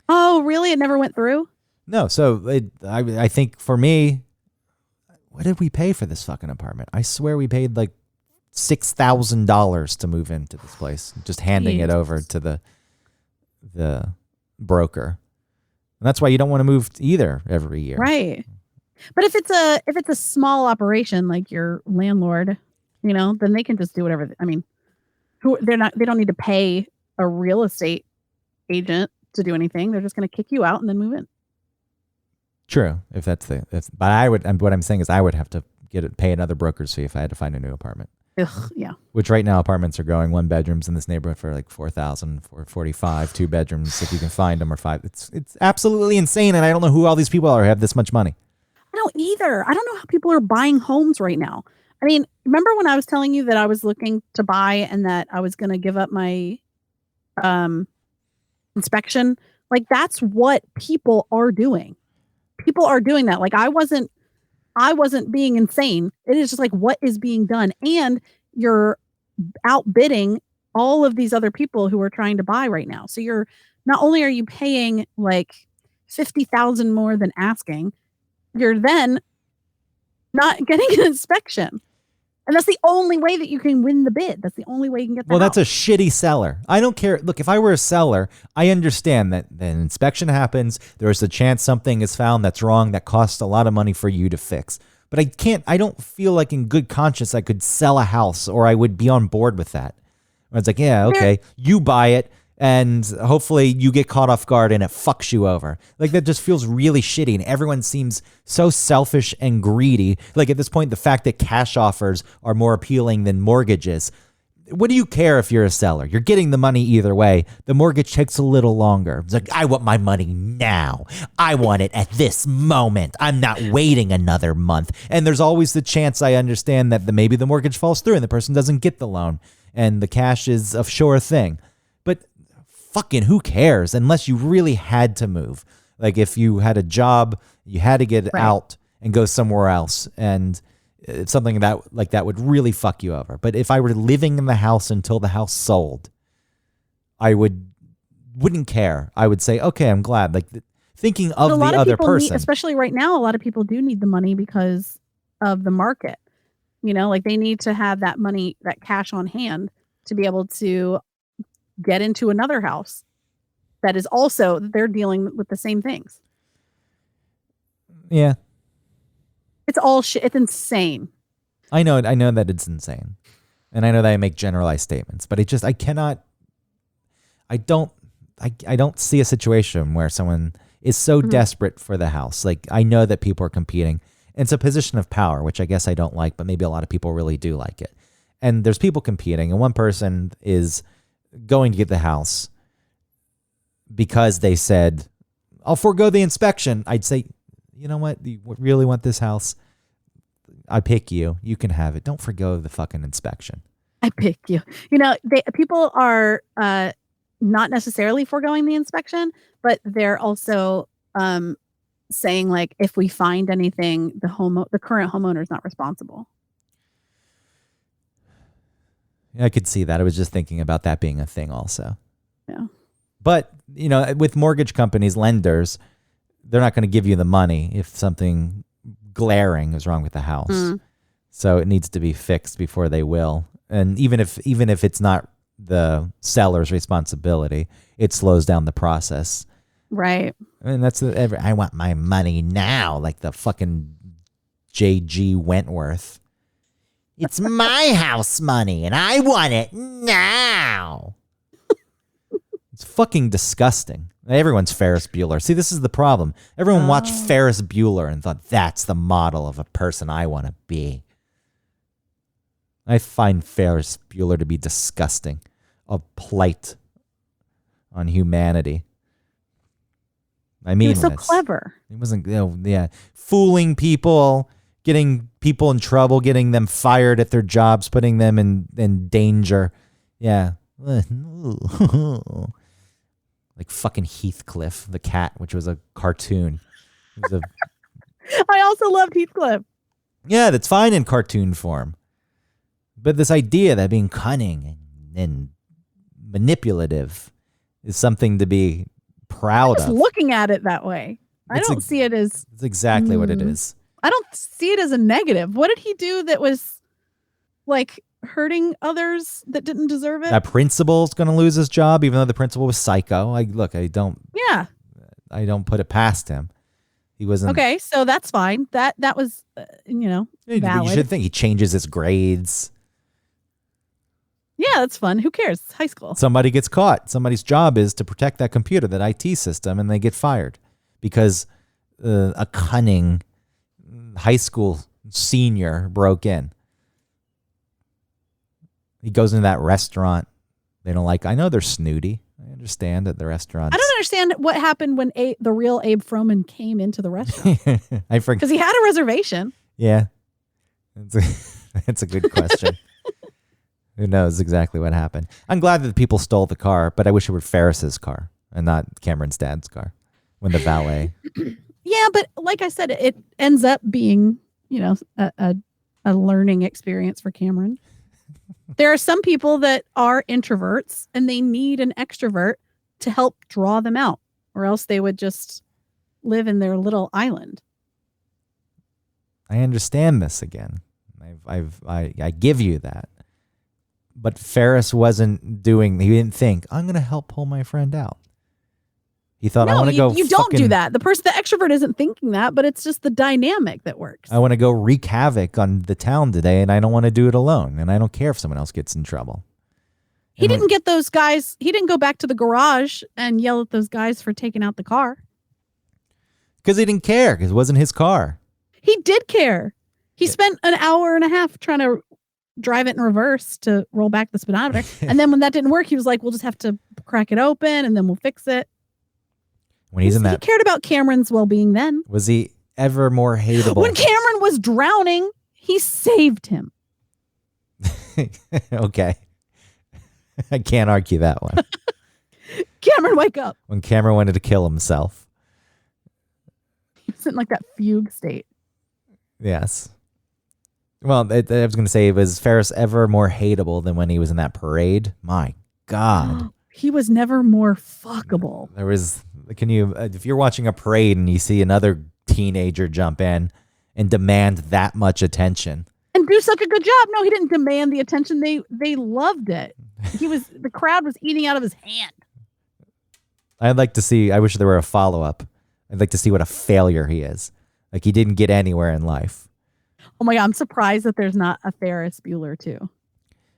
Oh, really? It never went through? No, so I think for me, what did we pay for this fucking apartment? I swear we paid like $6,000 to move into this place, just handing it over to the broker. And that's why you don't want to move either every year. Right. But if it's a small operation like your landlord, then they can just do whatever. I mean, they don't need to pay a real estate agent to do anything. They're just going to kick you out and then move in. True. But what I'm saying is I would have to pay another broker's fee if I had to find a new apartment. Ugh, yeah. Which right now apartments are going 1 bedrooms in this neighborhood for like 4,000, 45, 2 bedrooms if you can find them, or 5. It's absolutely insane, and I don't know who all these people are who have this much money. I don't either. I don't know how people are buying homes right now. I mean, remember when I was telling you that I was looking to buy and that I was going to give up my inspection? Like, that's what people are doing. People are doing that. Like, I wasn't being insane. It is just like what is being done. And you're outbidding all of these other people who are trying to buy right now. So not only are you paying like $50,000 more than asking, you're then not getting an inspection. And that's the only way that you can win the bid. That's the only way you can get the house. That's a shitty seller. I don't care. Look, if I were a seller, I understand that an inspection happens. There's a chance something is found that's wrong that costs a lot of money for you to fix. But I don't feel like in good conscience I could sell a house, or I would be on board with that. It's like, yeah, okay, you buy it, and hopefully you get caught off guard and it fucks you over. Like, that just feels really shitty, and everyone seems so selfish and greedy. Like, at this point, the fact that cash offers are more appealing than mortgages. What do you care if you're a seller? You're getting the money either way. The mortgage takes a little longer. It's like, I want my money now. I want it at this moment. I'm not waiting another month. And there's always the chance, I understand, that maybe the mortgage falls through and the person doesn't get the loan and the cash is a sure thing. But fucking who cares, unless you really had to move. Like, if you had a job, you had to get out and go somewhere else, and it's something that like that would really fuck you over. But if I were living in the house until the house sold, I wouldn't care. I would say, okay, I'm glad. Like, thinking of the other person. Especially right now, a lot of people do need the money because of the market. Like, they need to have that money, that cash on hand, to be able to get into another house that is also, they're dealing with the same things. Yeah. It's all shit. It's insane. I know that it's insane. And I know that I make generalized statements, but I don't see a situation where someone is so desperate for the house. Like, I know that people are competing. It's a position of power, which I guess I don't like, but maybe a lot of people really do like it. And there's people competing, and one person is going to get the house because they said, I'll forego the inspection. I'd say, you know what? You really want this house? I pick you. You can have it. Don't forgo the fucking inspection. I pick you. People are not necessarily foregoing the inspection, but they're also saying, like, if we find anything, the current homeowner is not responsible. I could see that. I was just thinking about that being a thing also. Yeah. But, with mortgage companies, lenders, they're not going to give you the money if something glaring is wrong with the house. So it needs to be fixed before they will. And even if it's not the seller's responsibility, it slows down the process. Right. I mean, I want my money now, like the fucking J.G. Wentworth. It's my house money, and I want it now. It's fucking disgusting. Everyone's Ferris Bueller. See, this is the problem. Everyone watched Ferris Bueller and thought, that's the model of a person I want to be. I find Ferris Bueller to be disgusting. A plight on humanity. I mean, he was so clever. He wasn't, fooling people, getting people in trouble, getting them fired at their jobs, putting them in danger. Yeah. Like, Like fucking Heathcliff, the cat, which was a cartoon. It was I also loved Heathcliff. yeah, that's fine in cartoon form. But this idea that being cunning and manipulative is something to be proud Just of. looking at it that way. I don't see it as... It's exactly what it is. I don't see it as a negative. What did he do that was like hurting others that didn't deserve it? That principal's going to lose his job, even though the principal was psycho. I don't put it past him. He wasn't okay. So that's fine. That was, You valid. should think he changes his grades. Yeah, that's fun. Who cares? It's high school. Somebody gets caught. Somebody's job is to protect that computer, that IT system, and they get fired because a cunning high school senior broke in. He goes into that restaurant. They don't like. I know they're snooty. I understand at the restaurant. I don't understand what happened when the real Abe Froman came into the restaurant. I forget because he had a reservation. Yeah, that's a good question. Who knows exactly what happened? I'm glad that the people stole the car, but I wish it were Ferris's car and not Cameron's dad's car when the valet. Yeah, but like I said, it ends up being, a learning experience for Cameron. There are some people that are introverts and they need an extrovert to help draw them out, or else they would just live in their little island. I understand this again. I give you that. But Ferris wasn't doing, he didn't think, I'm going to help pull my friend out. He thought, I want to go. You don't do that. The extrovert isn't thinking that, but it's just the dynamic that works. I want to go wreak havoc on the town today, and I don't want to do it alone. And I don't care if someone else gets in trouble. He didn't get those guys. He didn't go back to the garage and yell at those guys for taking out the car. Because he didn't care, because it wasn't his car. He did care. He spent an hour and a half trying to drive it in reverse to roll back the speedometer. And then when that didn't work, he was like, we'll just have to crack it open and then we'll fix it. When he's in that, he cared about Cameron's well-being then. Was he ever more hateable? When Cameron was drowning, he saved him. Okay. I can't argue that one. Cameron, wake up. When Cameron wanted to kill himself. He was in like that fugue state. Yes. Well, I was going to say, was Ferris ever more hateable than when he was in that parade? My God. He was never more fuckable. There was, if you're watching a parade and you see another teenager jump in and demand that much attention. And do such a good job. No, he didn't demand the attention. They loved it. The crowd was eating out of his hand. I wish there were a follow-up. I'd like to see what a failure he is. Like he didn't get anywhere in life. Oh my God, I'm surprised that there's not a Ferris Bueller too.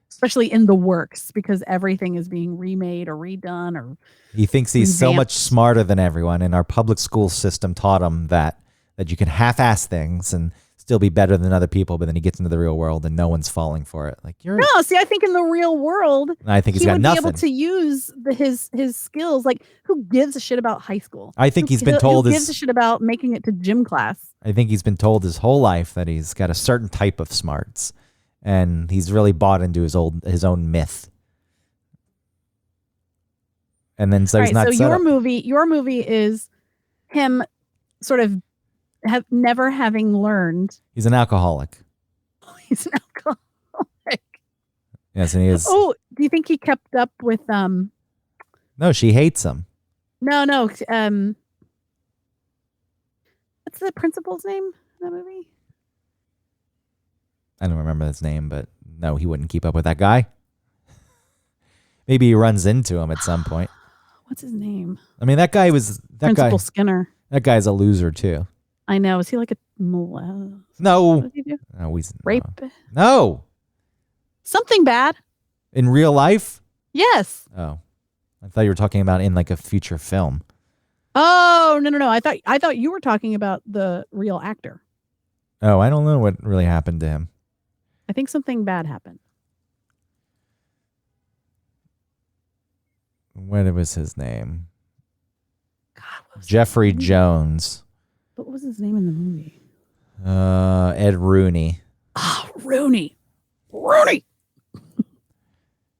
Especially in the works, because everything is being remade or redone or he thinks he's so much smarter than everyone, and our public school system taught him that you can half-ass things and still be better than other people, but then he gets into the real world and no one's falling for it. Like I think in the real world, I think he would be able to use his skills. Like, who gives a shit about high school? I think he's been told who gives a shit about making it to gym class? I think he's been told his whole life that he's got a certain type of smarts, and he's really bought into his own myth. And then so he's not. So your movie is him sort of never having learned. He's an alcoholic. He's an alcoholic. Yes, and he is. Oh, do you think he kept up with No, she hates him. No. What's the principal's name in that movie? I don't remember his name, but no, he wouldn't keep up with that guy. Maybe he runs into him at some point. What's his name? I mean, Principal Skinner. That guy's a loser too. I know. Is he like a molest? No. What does he do? No, rape? No. Something bad. In real life? Yes. Oh. I thought you were talking about in like a future film. Oh, no. I thought you were talking about the real actor. Oh, I don't know what really happened to him. I think something bad happened. What was his name? God, Jeffrey Jones. What was his name in the movie? Ed Rooney. Oh, Rooney.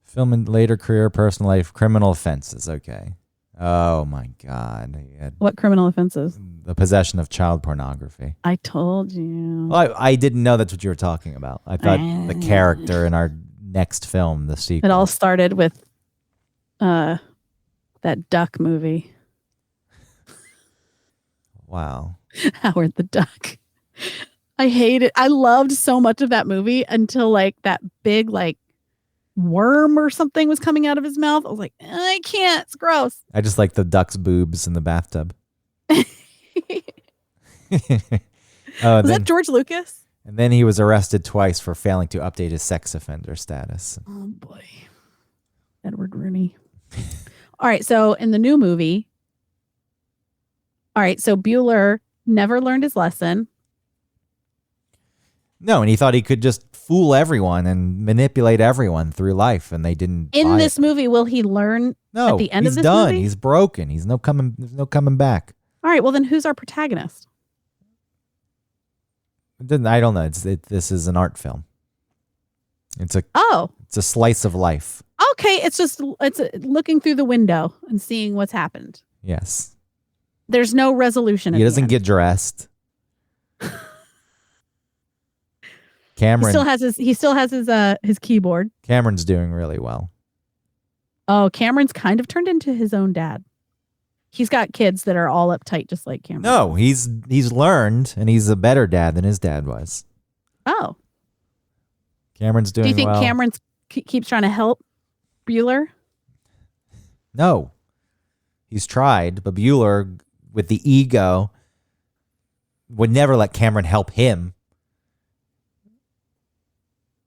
Film in later career, personal life, criminal offenses. Okay. Oh my God. He had What criminal offenses? the possession of child pornography. I told you. Well, I didn't know that's what you were talking about. I thought the character in our next film, the sequel. It all started with that duck movie. Wow. Howard the Duck. I hate it. I loved so much of that movie until like that big like worm or something was coming out of his mouth. I was like, I can't. It's gross. I just like the duck's boobs in the bathtub. Was that George Lucas? And then he was arrested twice for failing to update his sex offender status. Oh boy. Edward Rooney. All right. So in the new movie, so Bueller never learned his lesson. No, and he thought he could just fool everyone and manipulate everyone through life, and they didn't. In this movie, will he learn at the end of this done. movie? He's broken. There's no coming back. All right. Well, then who's our protagonist? I don't know. This is an art film. It's a slice of life. Okay. It's looking through the window and seeing what's happened. Yes. There's no resolution. He doesn't get dressed. Cameron he still has his keyboard. Cameron's doing really well. Oh, Cameron's kind of turned into his own dad. He's got kids that are all uptight, just like Cameron. No, he's learned, and he's a better dad than his dad was. Oh, Cameron's doing well. Do you think Cameron keeps trying to help Bueller? No, he's tried, but Bueller, with the ego, would never let Cameron help him.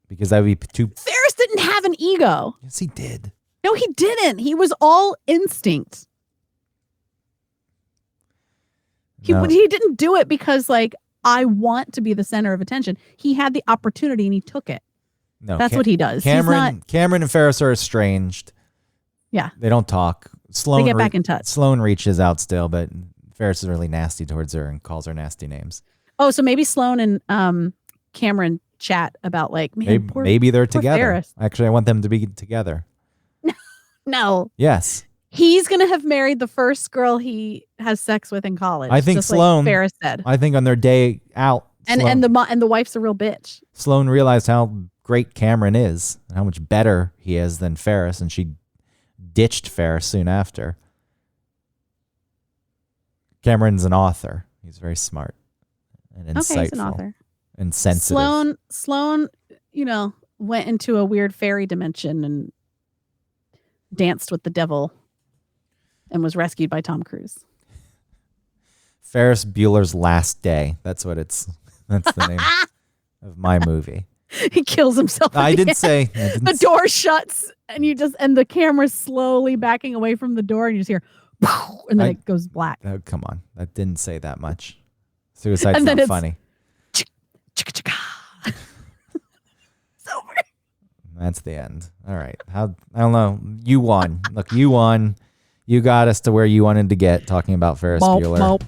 Because that would be too... Ferris didn't have an ego. Yes, he did. No, he didn't. He was all instinct. He didn't do it because, like, I want to be the center of attention. He had the opportunity and he took it. No, that's what he does. Cameron and Ferris are estranged. Yeah. They don't talk. They get back in touch. Sloane reaches out still, but Ferris is really nasty towards her and calls her nasty names. Oh, so maybe Sloane and Cameron chat about like maybe they're together. Ferris. Actually, I want them to be together. No. Yes. He's gonna have married the first girl he has sex with in college. I think Sloane. Like Ferris said. I think on their day out, and the wife's a real bitch. Sloane realized how great Cameron is and how much better he is than Ferris, and she ditched Ferris soon after. Cameron's an author. He's very smart and insightful. Okay, he's an author. And sensitive. Sloane, went into a weird fairy dimension and danced with the devil and was rescued by Tom Cruise. Ferris Bueller's Last Day. That's the name of my movie. He kills himself. I didn't say the door shuts and the camera's slowly backing away from the door and you just hear and then it goes black. Oh, come on. That didn't say that much. Suicide's not funny. It's over. That's the end. All right. I don't know. You won. Look, you won. You got us to where you wanted to get talking about Ferris Bueller.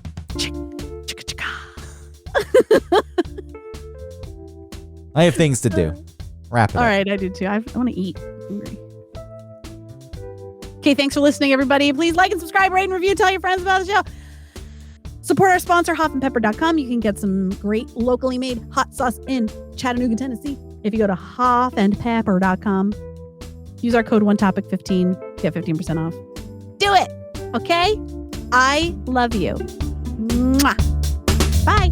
I have things to do. Wrap it up. All right, I do too. I want to eat. I'm hungry. Okay, thanks for listening, everybody. Please like and subscribe, rate and review. Tell your friends about the show. Support our sponsor, hoffandpepper.com. You can get some great locally made hot sauce in Chattanooga, Tennessee. If you go to hoffandpepper.com, use our code ONETOPIC15, get 15% off. Do it, okay? I love you. Mwah. Bye.